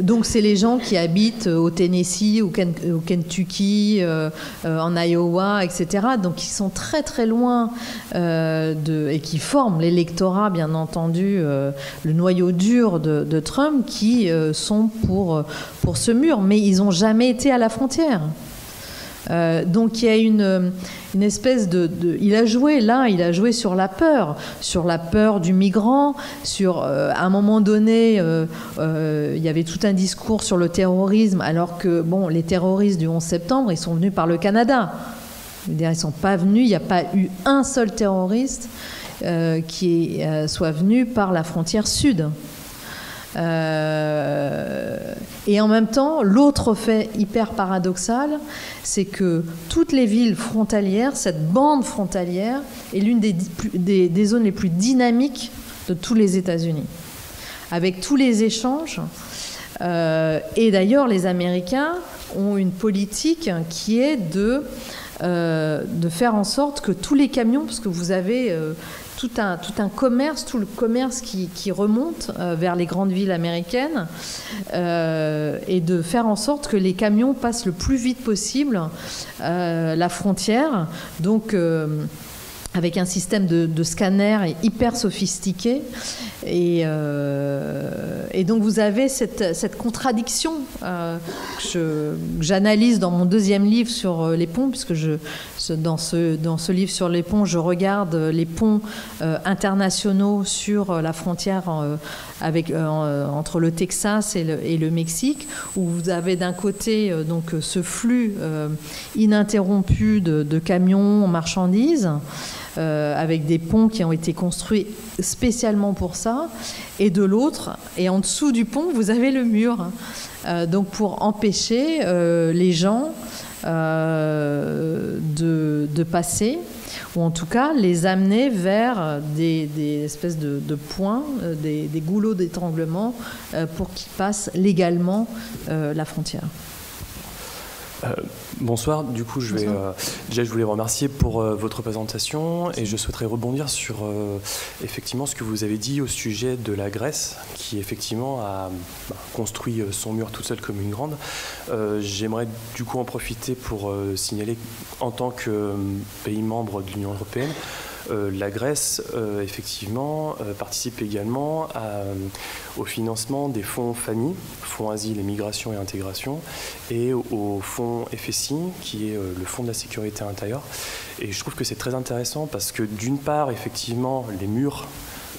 donc c'est les gens qui habitent au Tennessee, au Kentucky, en Iowa, etc. Donc ils sont très très loin et qui forment l'électorat, bien entendu, le noyau dur de Trump, qui sont pour ce mur, mais ils n'ont jamais été à la frontière. Donc il y a une espèce il a joué sur la peur du migrant, à un moment donné, il y avait tout un discours sur le terrorisme, alors que les terroristes du 11 septembre, ils sont venus par le Canada. Ils ne sont pas venus, il n'y a pas eu un seul terroriste qui soit venu par la frontière sud. Et en même temps, l'autre fait hyper paradoxal, c'est que toutes les villes frontalières, cette bande frontalière, est l'une des zones les plus dynamiques de tous les États-Unis, avec tous les échanges. Et d'ailleurs, les Américains ont une politique qui est de faire en sorte que tous les camions, parce que vous avez tout un commerce, tout le commerce qui remonte vers les grandes villes américaines, et de faire en sorte que les camions passent le plus vite possible la frontière. Donc, avec un système de scanner hyper sophistiqué. Et donc vous avez cette contradiction que j'analyse dans mon deuxième livre sur les ponts, puisque dans ce livre sur les ponts, je regarde les ponts internationaux sur la frontière entre le Texas et le Mexique, où vous avez d'un côté donc ce flux ininterrompu de camions, marchandises, avec des ponts qui ont été construits spécialement pour ça, et de l'autre, et en dessous du pont, vous avez le mur, donc pour empêcher les gens de passer, ou en tout cas les amener vers des espèces de points, des goulots d'étranglement pour qu'ils passent légalement la frontière. Bonsoir, du coup je voulais remercier pour votre présentation et je souhaiterais rebondir sur effectivement ce que vous avez dit au sujet de la Grèce qui effectivement a construit son mur toute seule comme une grande. J'aimerais du coup en profiter pour signaler qu'en tant que pays membre de l'Union européenne, la Grèce, effectivement, participe également au financement des fonds FAMI, Fonds Asile, Migration et Intégration, et au fonds FSI, qui est le Fonds de la Sécurité Intérieure. Et je trouve que c'est très intéressant parce que, d'une part, effectivement, les murs,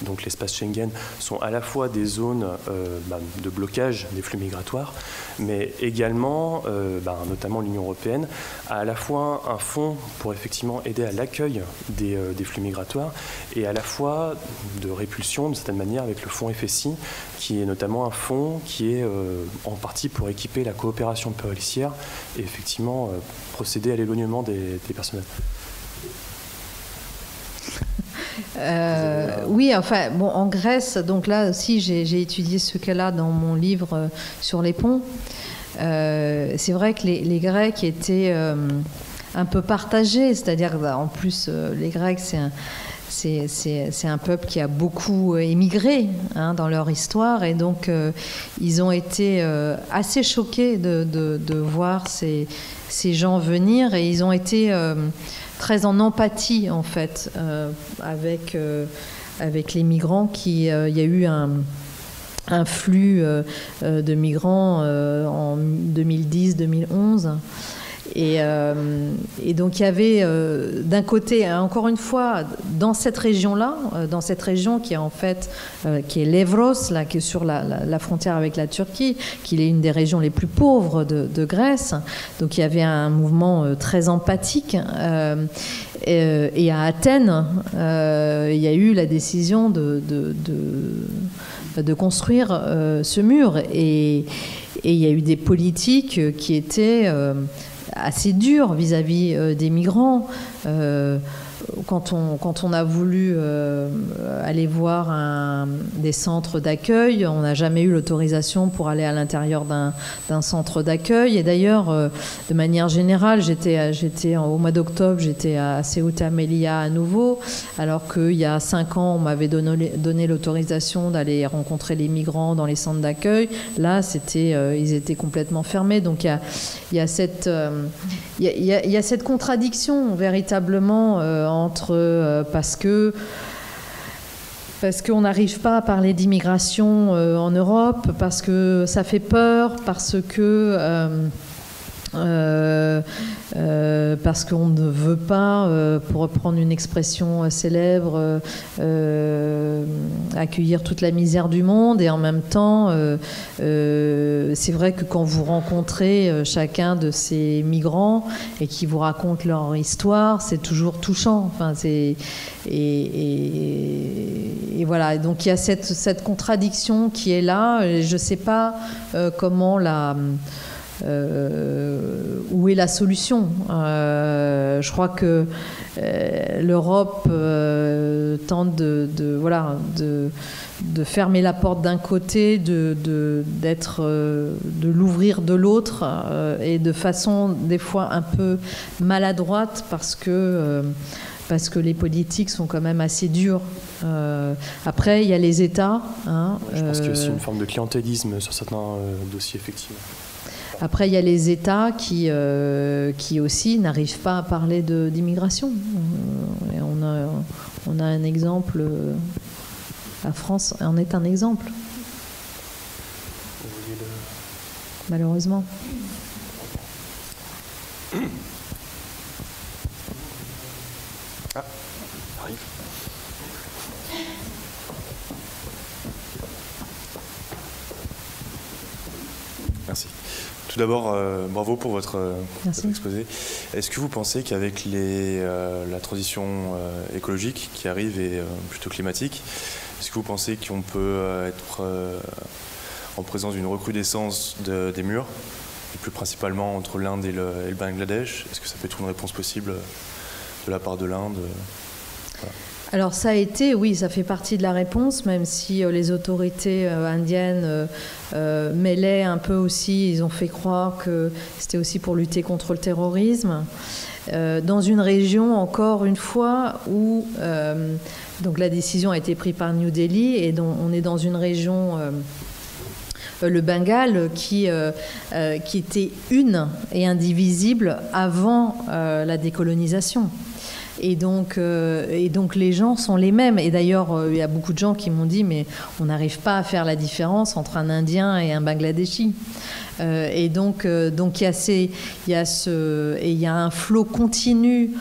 donc l'espace Schengen, sont à la fois des zones de blocage des flux migratoires, mais également, notamment l'Union européenne, a à la fois un fonds pour effectivement aider à l'accueil des flux migratoires et à la fois de répulsion, d'une certaine manière, avec le fonds FSI, qui est notamment un fonds qui est en partie pour équiper la coopération policière et effectivement procéder à l'éloignement des personnes. Oui, enfin, bon, en Grèce, donc là aussi, j'ai étudié ce cas-là dans mon livre sur les ponts. C'est vrai que les Grecs étaient un peu partagés, c'est-à-dire, en plus, les Grecs, c'est un peuple qui a beaucoup émigré dans leur histoire, et donc ils ont été assez choqués de voir ces gens venir, et ils ont été très en empathie en fait avec les migrants. Il y a eu un flux de migrants en 2010-2011. Et donc il y avait d'un côté, encore une fois, dans cette région-là, dans cette région qui est en fait qui est l'Evros, là, qui est sur la frontière avec la Turquie, qui est une des régions les plus pauvres de Grèce. Donc il y avait un mouvement très empathique. Et à Athènes, il y a eu la décision de construire ce mur. Et il y a eu des politiques qui étaient assez dur vis-à-vis des migrants. Quand on a voulu aller voir des centres d'accueil, on n'a jamais eu l'autorisation pour aller à l'intérieur d'un centre d'accueil. Et d'ailleurs, de manière générale, au mois d'octobre, j'étais à Ceuta Melilla à nouveau, alors qu'il y a 5 ans, on m'avait donné l'autorisation d'aller rencontrer les migrants dans les centres d'accueil. Là, ils étaient complètement fermés. Donc il y a cette contradiction véritablement entre parce qu'on n'arrive pas à parler d'immigration en Europe, parce que ça fait peur, parce que parce qu'on ne veut pas, pour reprendre une expression célèbre, accueillir toute la misère du monde. Et en même temps, c'est vrai que quand vous rencontrez chacun de ces migrants et qu'ils vous racontent leur histoire, c'est toujours touchant. Enfin, et voilà. Donc il y a cette contradiction qui est là. Je ne sais pas comment où est la solution. Je crois que l'Europe tente de fermer la porte d'un côté, de l'ouvrir de l'autre, et de façon des fois un peu maladroite parce que les politiques sont quand même assez dures. Après, il y a les États. Je pense qu'il y a aussi une forme de clientélisme sur certains dossiers, effectivement. Après, il y a les États qui aussi n'arrivent pas à parler d'immigration. On a un exemple. La France en est un exemple. Malheureusement. Ah, arrive. Merci. Tout d'abord, bravo pour votre exposé. Est-ce que vous pensez qu'avec la transition écologique qui arrive et plutôt climatique, est-ce que vous pensez qu'on peut être en présence d'une recrudescence des murs, et plus principalement entre l'Inde et le Bangladesh? Est-ce que ça peut être une réponse possible de la part de l'Inde? Voilà. Alors ça a été, oui, ça fait partie de la réponse, même si les autorités indiennes mêlaient un peu aussi, ils ont fait croire que c'était aussi pour lutter contre le terrorisme. Dans une région, encore une fois, où donc la décision a été prise par New Delhi, et donc on est dans une région... le Bengale, qui était une et indivisible avant la décolonisation. Et donc les gens sont les mêmes. Et d'ailleurs, il y a beaucoup de gens qui m'ont dit, mais on n'arrive pas à faire la différence entre un Indien et un Bangladeshi. Et donc il y a un flot continu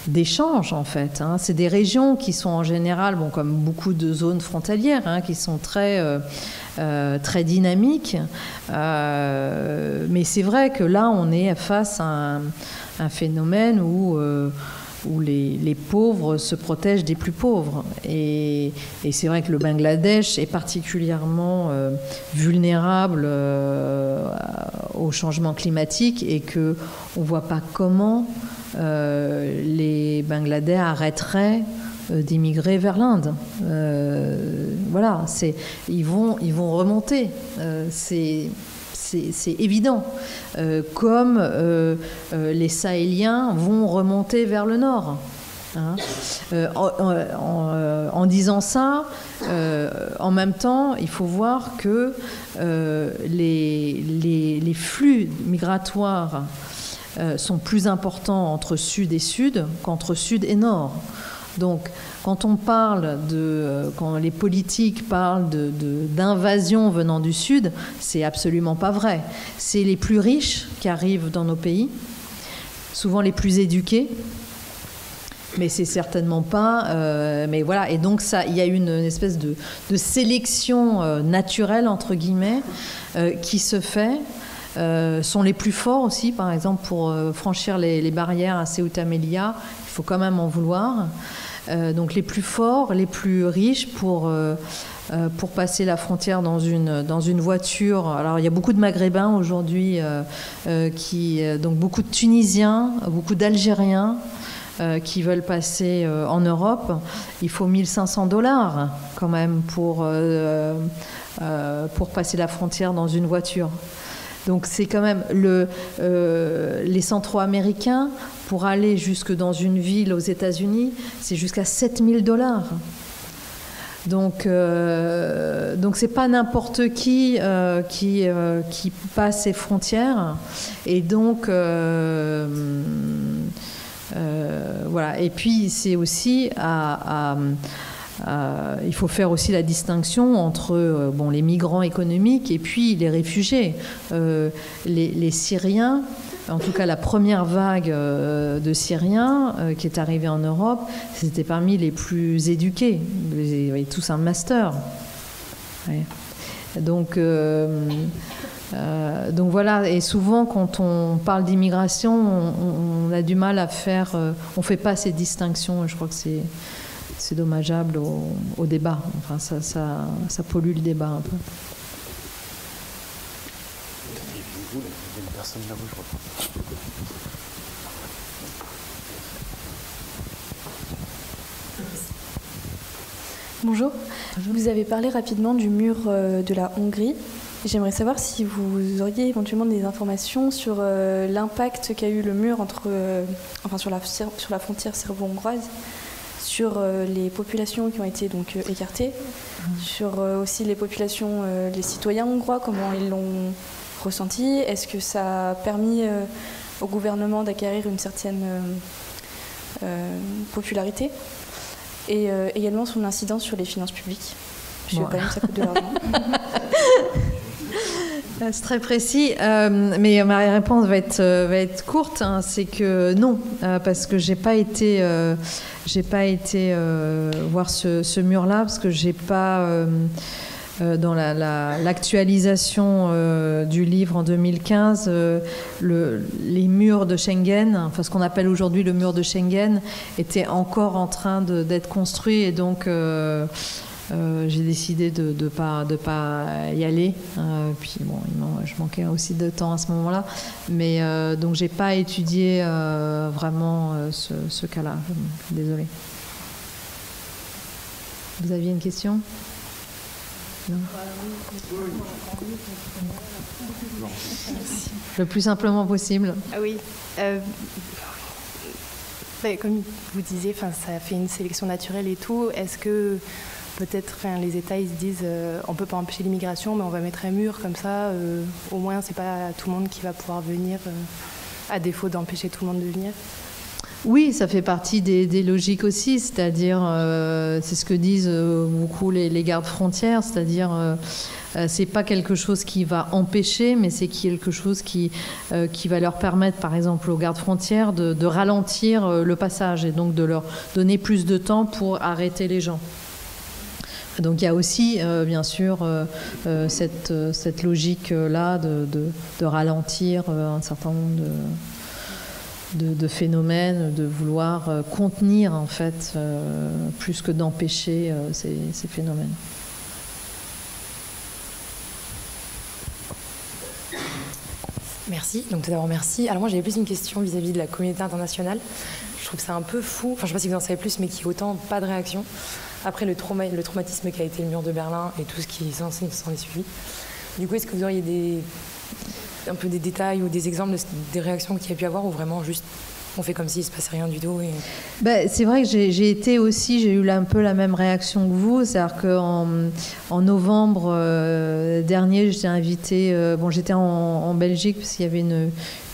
d'échanges, en fait. C'est des régions qui sont en général, comme beaucoup de zones frontalières, qui sont très dynamiques. Mais c'est vrai que là, on est face à un phénomène où les pauvres se protègent des plus pauvres. Et c'est vrai que le Bangladesh est particulièrement vulnérable au changement climatique, et qu'on ne voit pas comment les Bangladais arrêteraient d'immigrer vers l'Inde. Voilà, ils vont remonter. C'est évident. Comme les Sahéliens vont remonter vers le nord. En disant ça, en même temps, il faut voir que les flux migratoires sont plus importants entre sud et sud qu'entre sud et nord. Donc, quand les politiques parlent d'invasion venant du sud, c'est absolument pas vrai. C'est les plus riches qui arrivent dans nos pays, souvent les plus éduqués, mais c'est certainement pas. Mais voilà, et donc il y a une espèce de sélection naturelle, entre guillemets, qui se fait. Sont les plus forts aussi, par exemple, pour franchir les barrières à Ceuta Melilla, il faut quand même en vouloir. Donc les plus forts, les plus riches pour passer la frontière dans une voiture. Alors il y a beaucoup de Maghrébins aujourd'hui, donc beaucoup de Tunisiens, beaucoup d'Algériens qui veulent passer en Europe. Il faut $1 500 quand même pour passer la frontière dans une voiture. Donc c'est quand même les Centro-Américains, pour aller jusque dans une ville aux États-Unis, c'est jusqu'à $7 000. Donc c'est pas n'importe qui passe ces frontières. Et donc voilà. Et puis c'est aussi à il faut faire aussi la distinction entre les migrants économiques et puis les réfugiés. Les Syriens, en tout cas la première vague de Syriens qui est arrivée en Europe, c'était parmi les plus éduqués. Ils avaient tous un master. Ouais. Donc voilà, et souvent quand on parle d'immigration, on a du mal à faire, on ne fait pas ces distinctions. Je crois que c'est dommageable au débat. Enfin, ça pollue le débat un peu. Bonjour. Vous avez parlé rapidement du mur de la Hongrie. J'aimerais savoir si vous auriez éventuellement des informations sur l'impact qu'a eu le mur sur la frontière serbo-hongroise, sur les populations qui ont été donc écartées, sur aussi les populations, les citoyens hongrois, comment ils l'ont ressenti. Est-ce que ça a permis au gouvernement d'acquérir une certaine popularité, et également son incidence sur les finances publiques, puisque quand même ça coûte de l'argent. C'est très précis, mais ma réponse va être courte. Hein, c'est que non, parce que j'ai pas été voir ce mur-là, parce que j'ai pas dans l'actualisation du livre en 2015, les murs de Schengen, enfin ce qu'on appelle aujourd'hui le mur de Schengen, étaient encore en train d'être construits, et donc j'ai décidé de pas y aller. Puis bon, je manquais aussi de temps à ce moment-là, mais donc j'ai pas étudié vraiment ce cas-là. Désolée. Vous aviez une question ? Non. Le plus simplement possible. Ah oui. Comme vous disiez, ça fait une sélection naturelle et tout. Est-ce que peut-être les États ils se disent on peut pas empêcher l'immigration, mais on va mettre un mur comme ça, au moins c'est pas tout le monde qui va pouvoir venir, à défaut d'empêcher tout le monde de venir? Oui, ça fait partie des logiques aussi, c'est-à-dire, c'est ce que disent beaucoup les gardes frontières, c'est-à-dire, c'est pas quelque chose qui va empêcher, mais c'est quelque chose qui va leur permettre, par exemple, aux gardes frontières de ralentir le passage, et donc de leur donner plus de temps pour arrêter les gens. Donc il y a aussi, bien sûr, cette logique-là de ralentir un certain nombre de phénomènes, de vouloir contenir, en fait, plus que d'empêcher ces phénomènes. Merci. Donc tout d'abord, merci. Alors moi, j'avais plus une question vis-à-vis de la communauté internationale. Je trouve ça un peu fou, enfin je ne sais pas si vous en savez plus, mais qu'il y ait autant pas de réaction après le traumatisme qui a été le mur de Berlin et tout ce qui s'en est suivi. Du coup, est-ce que vous auriez un peu des détails ou des exemples des réactions qu'il y a pu avoir, ou vraiment juste on fait comme s'il ne se passait rien du tout C'est vrai que j'ai eu un peu la même réaction que vous. C'est-à-dire qu'en novembre dernier, j'étais invitée, j'étais en Belgique parce qu'il y avait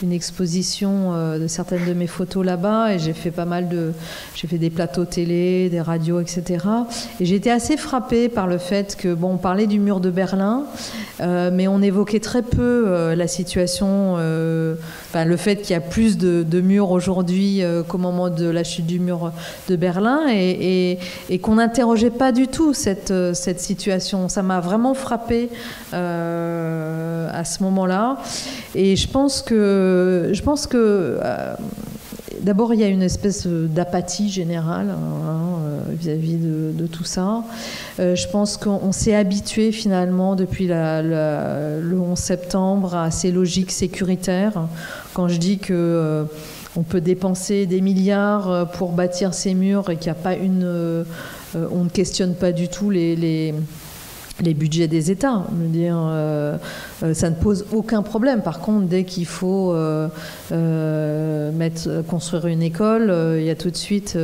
une exposition de certaines de mes photos là-bas, et j'ai fait des plateaux télé, des radios, etc. Et j'ai été assez frappée par le fait que, on parlait du mur de Berlin, mais on évoquait très peu la situation, le fait qu'il y a plus de murs aujourd'hui qu'au moment de la chute du mur de Berlin, et qu'on n'interrogeait pas du tout cette situation. Ça m'a vraiment frappée à ce moment-là. Et je pense que d'abord, il y a une espèce d'apathie générale vis-à-vis de tout ça. Je pense qu'on s'est habitué finalement depuis le 11 septembre à ces logiques sécuritaires. Quand je dis que on peut dépenser des milliards pour bâtir ces murs et qu'il n'y a pas on ne questionne pas du tout les budgets des États. Je veux dire, ça ne pose aucun problème. Par contre, dès qu'il faut construire une école, il y a tout de suite...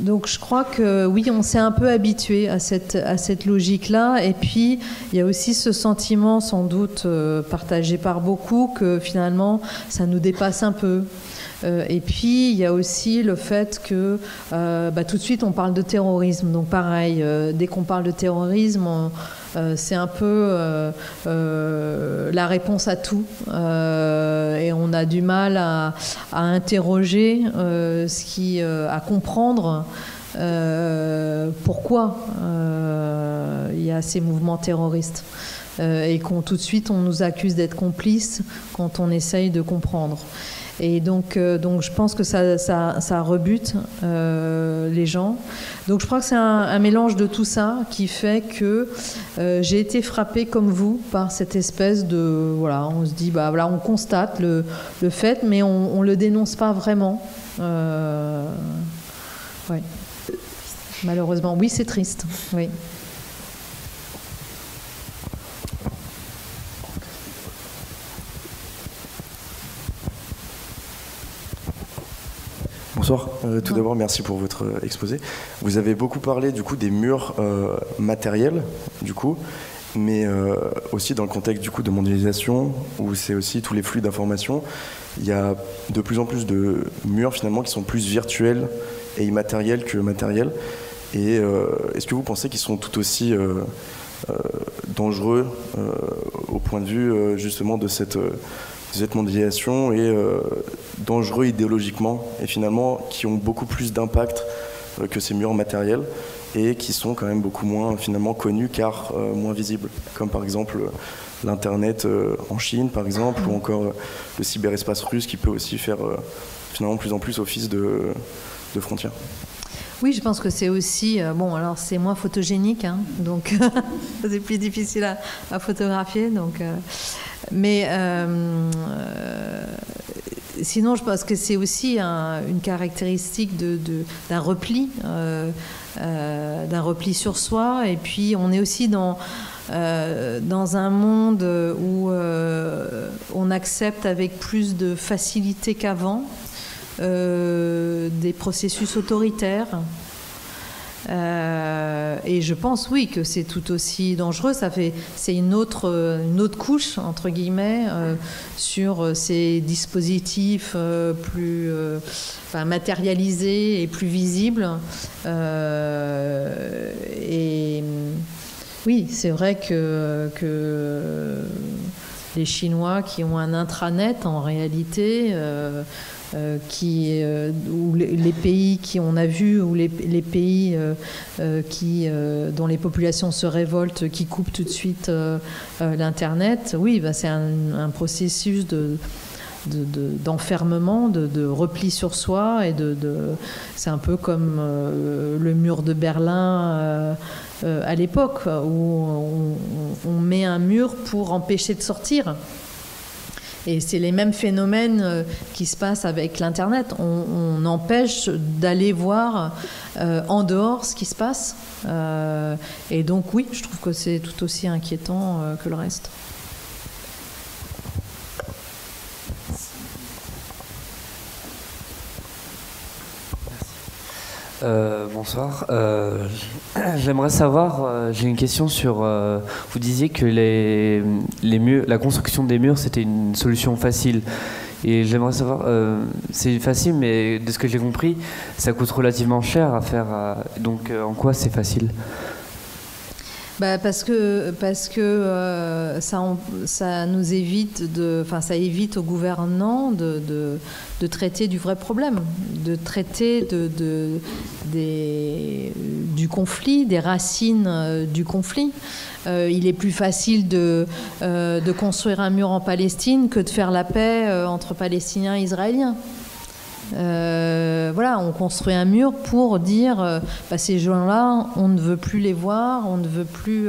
Donc, je crois que oui, on s'est un peu habitué à cette logique-là. Et puis, il y a aussi ce sentiment, sans doute partagé par beaucoup, que finalement, ça nous dépasse un peu. Et puis, il y a aussi le fait que tout de suite, on parle de terrorisme. Donc pareil, dès qu'on parle de terrorisme, c'est un peu la réponse à tout. Et on a du mal à interroger, à comprendre pourquoi il y a ces mouvements terroristes. Et tout de suite, on nous accuse d'être complices quand on essaye de comprendre. Et donc je pense que ça rebute les gens. Donc je crois que c'est un mélange de tout ça qui fait que j'ai été frappée comme vous par cette espèce de... Voilà, on se dit, on constate le fait, mais on ne le dénonce pas vraiment. Ouais. Malheureusement, oui, c'est triste. Oui. Bonsoir. Tout d'abord, merci pour votre exposé. Vous avez beaucoup parlé du coup des murs matériels, du coup, mais aussi dans le contexte du coup de mondialisation, où c'est aussi tous les flux d'informations. Il y a de plus en plus de murs finalement qui sont plus virtuels et immatériels que matériels. Et est-ce que vous pensez qu'ils sont tout aussi dangereux au point de vue justement de cette mondialisation et dangereux idéologiquement et finalement qui ont beaucoup plus d'impact que ces murs matériels et qui sont quand même beaucoup moins finalement connus car moins visibles, comme par exemple l'internet en Chine par exemple, ou encore le cyberespace russe qui peut aussi faire finalement de plus en plus office de frontière. Oui, je pense que c'est aussi... alors c'est moins photogénique, hein, donc c'est plus difficile à photographier. Donc, mais sinon, je pense que c'est aussi une caractéristique d'un repli sur soi. Et puis, on est aussi dans un monde où on accepte avec plus de facilité qu'avant des processus autoritaires. Et je pense, oui, que c'est tout aussi dangereux. C'est une autre couche, entre guillemets, sur ces dispositifs plus matérialisés et plus visibles. Et oui, c'est vrai que les Chinois qui ont un intranet, en réalité... ou les pays on a vu, ou les pays dont les populations se révoltent, qui coupent tout de suite l'Internet, oui, c'est un processus d'enfermement, de repli sur soi, et c'est un peu comme le mur de Berlin à l'époque, où on met un mur pour empêcher de sortir. Et c'est les mêmes phénomènes qui se passent avec l'Internet. On empêche d'aller voir en dehors ce qui se passe. Et donc oui, je trouve que c'est tout aussi inquiétant que le reste. Bonsoir. J'aimerais savoir, j'ai une question sur... vous disiez que les murs, la construction des murs, c'était une solution facile. Et j'aimerais savoir, c'est facile, mais de ce que j'ai compris, ça coûte relativement cher à faire. Donc en quoi c'est facile ? Parce que ça nous évite ça évite aux gouvernants de traiter du vrai problème, de traiter du conflit, des racines du conflit. Il est plus facile de construire un mur en Palestine que de faire la paix entre Palestiniens et Israéliens. On construit un mur pour dire ces gens-là, on ne veut plus les voir, on ne veut plus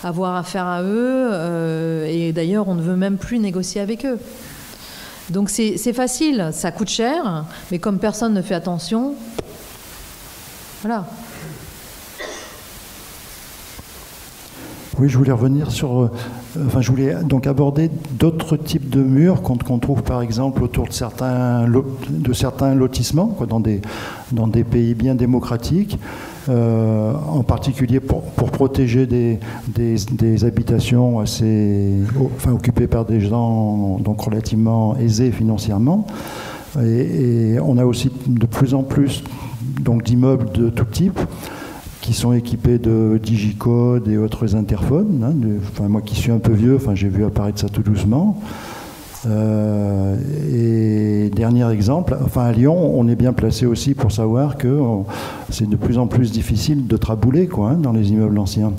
avoir affaire à eux, et d'ailleurs on ne veut même plus négocier avec eux. Donc c'est facile, ça coûte cher, mais comme personne ne fait attention, voilà. Oui, je voulais revenir sur... je voulais donc aborder d'autres types de murs qu'on trouve par exemple autour de certains lotissements, dans des pays bien démocratiques, en particulier pour protéger des habitations occupées par des gens donc relativement aisés financièrement. Et on a aussi de plus en plus donc, d'immeubles de tout type qui sont équipés de digicode et autres interphones. Hein, moi qui suis un peu vieux, j'ai vu apparaître ça tout doucement. Et dernier exemple, à Lyon, on est bien placé aussi pour savoir que c'est de plus en plus difficile de trabouler dans les immeubles anciens.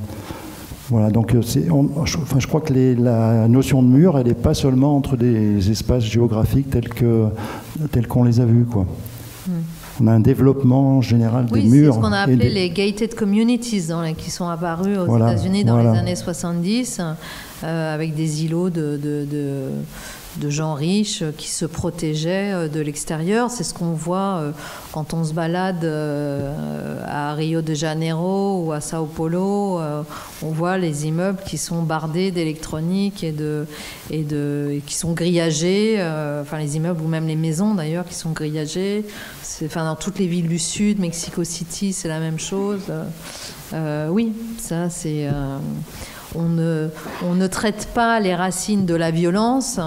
Voilà, donc je crois que la notion de mur, elle n'est pas seulement entre des espaces géographiques tels qu'on les a vus, quoi. On a un développement général des murs. Oui, c'est ce qu'on a appelé les gated communities qui sont apparus aux États-Unis dans les années 70, avec des îlots de gens riches qui se protégeaient de l'extérieur. C'est ce qu'on voit quand on se balade à Rio de Janeiro ou à Sao Paulo. On voit les immeubles qui sont bardés d'électronique et qui sont grillagés. Les immeubles ou même les maisons d'ailleurs qui sont grillagées. Dans toutes les villes du Sud, Mexico City, c'est la même chose. Oui, ça c'est... On ne traite pas les racines de la violence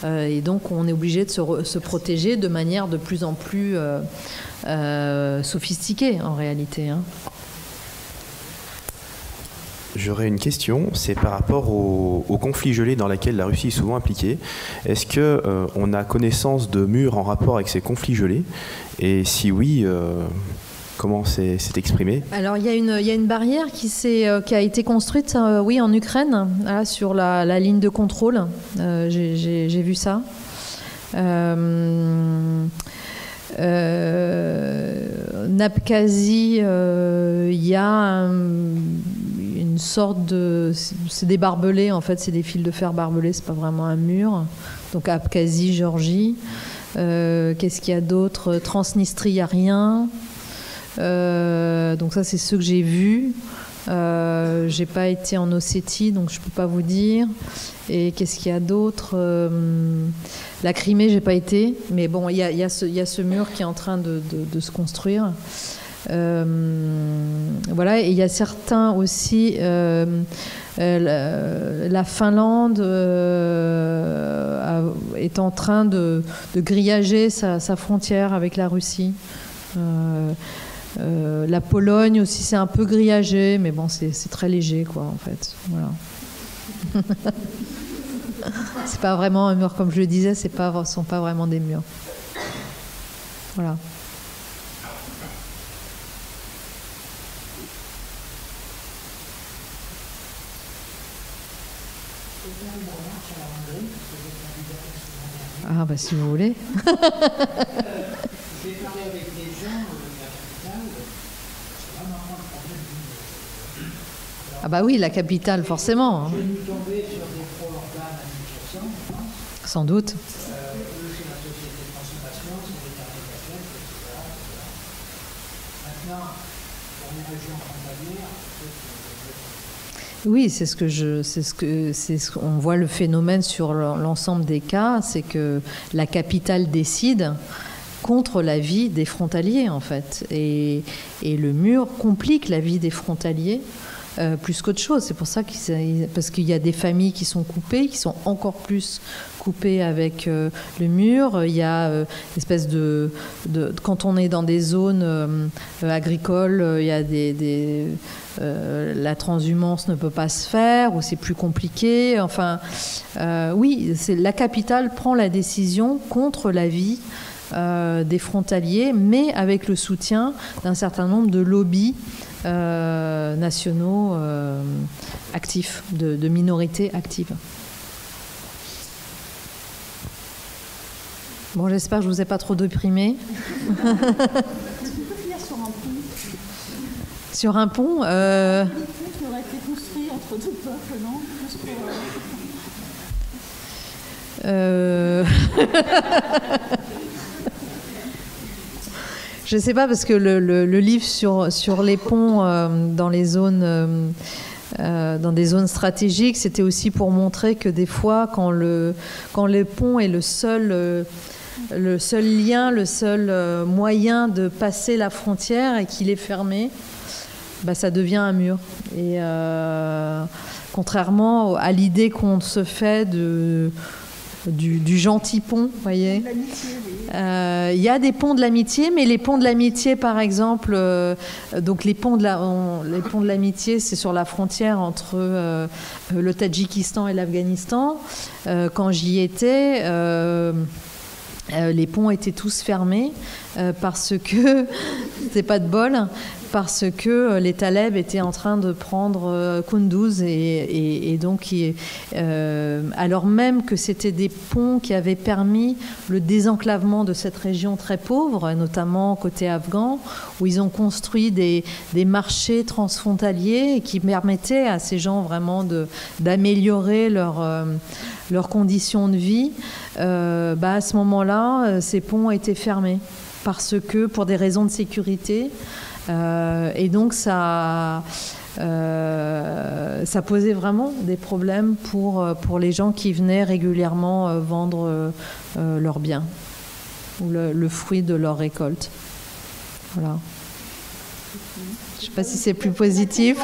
et donc on est obligé de se protéger de manière de plus en plus sophistiquée en réalité. Hein. J'aurais une question, c'est par rapport au conflit gelé dans lequel la Russie est souvent impliquée. Est-ce qu'on a connaissance de murs en rapport avec ces conflits gelés? Et si oui, comment c'est exprimé? Alors il y a une barrière qui a été construite en Ukraine, sur la ligne de contrôle. J'ai vu ça. En Abkhazie, il y a une sorte de... C'est des barbelés, en fait, c'est des fils de fer barbelés, c'est pas vraiment un mur. Donc Abkhazie, Géorgie. Qu'est-ce qu'il y a d'autre? Transnistrie, il n'y a rien. Donc ça, c'est ceux que j'ai vus. J'ai pas été en Ossétie, donc je peux pas vous dire. Et qu'est-ce qu'il y a d'autre? La Crimée, j'ai pas été, mais bon, il y a ce mur qui est en train de se construire. Voilà, et il y a certains aussi. La Finlande est en train de grillager sa frontière avec la Russie. La Pologne aussi, c'est un peu grillagé, mais bon, c'est très léger, quoi, en fait. Voilà. C'est pas vraiment un mur, comme je le disais, ce sont pas vraiment des murs. Voilà. Ah, bah si vous voulez. Ah bah oui, la capitale, forcément. J'ai dû tomber sur des pro-organes à 10%. Sans doute. Maintenant, dans les régions frontalières, oui, on voit le phénomène sur l'ensemble des cas, c'est que la capitale décide contre la vie des frontaliers, en fait. Et le mur complique la vie des frontaliers. Plus qu'autre chose, c'est pour ça parce qu'il y a des familles qui sont coupées, qui sont encore plus coupées avec le mur. Il y a espèce de quand on est dans des zones agricoles, il y a la transhumance ne peut pas se faire ou c'est plus compliqué. Enfin, oui, la capitale prend la décision contre la vie des frontaliers, mais avec le soutien d'un certain nombre de lobbies nationaux actifs, de minorités actives. Bon, j'espère que je ne vous ai pas trop déprimé. Sur un pont qui aurait été construit entre deux peuples, non? Je ne sais pas, parce que le livre sur les ponts dans des zones stratégiques, c'était aussi pour montrer que des fois, quand le pont est le seul lien, le seul moyen de passer la frontière et qu'il est fermé, bah, ça devient un mur. Et contrairement à l'idée qu'on se fait du gentil pont, vous voyez. Il y a des ponts de l'amitié, mais les ponts de l'amitié, par exemple, donc les ponts de l'amitié, c'est sur la frontière entre le Tadjikistan et l'Afghanistan. Quand j'y étais, les ponts étaient tous fermés parce que c'était pas de bol. Parce que les talibs étaient en train de prendre Kunduz et donc alors même que c'était des ponts qui avaient permis le désenclavement de cette région très pauvre, notamment côté afghan, où ils ont construit des marchés transfrontaliers qui permettaient à ces gens vraiment d'améliorer leurs conditions de vie. À ce moment-là, ces ponts étaient fermés parce que pour des raisons de sécurité. Et donc ça posait vraiment des problèmes pour les gens qui venaient régulièrement vendre leurs biens ou le fruit de leur récolte. Voilà. Je ne sais pas si c'est plus positif.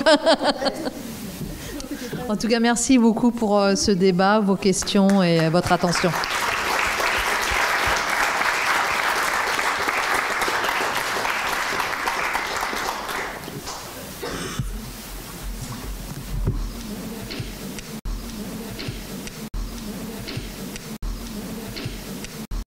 En tout cas, merci beaucoup pour ce débat, vos questions et votre attention.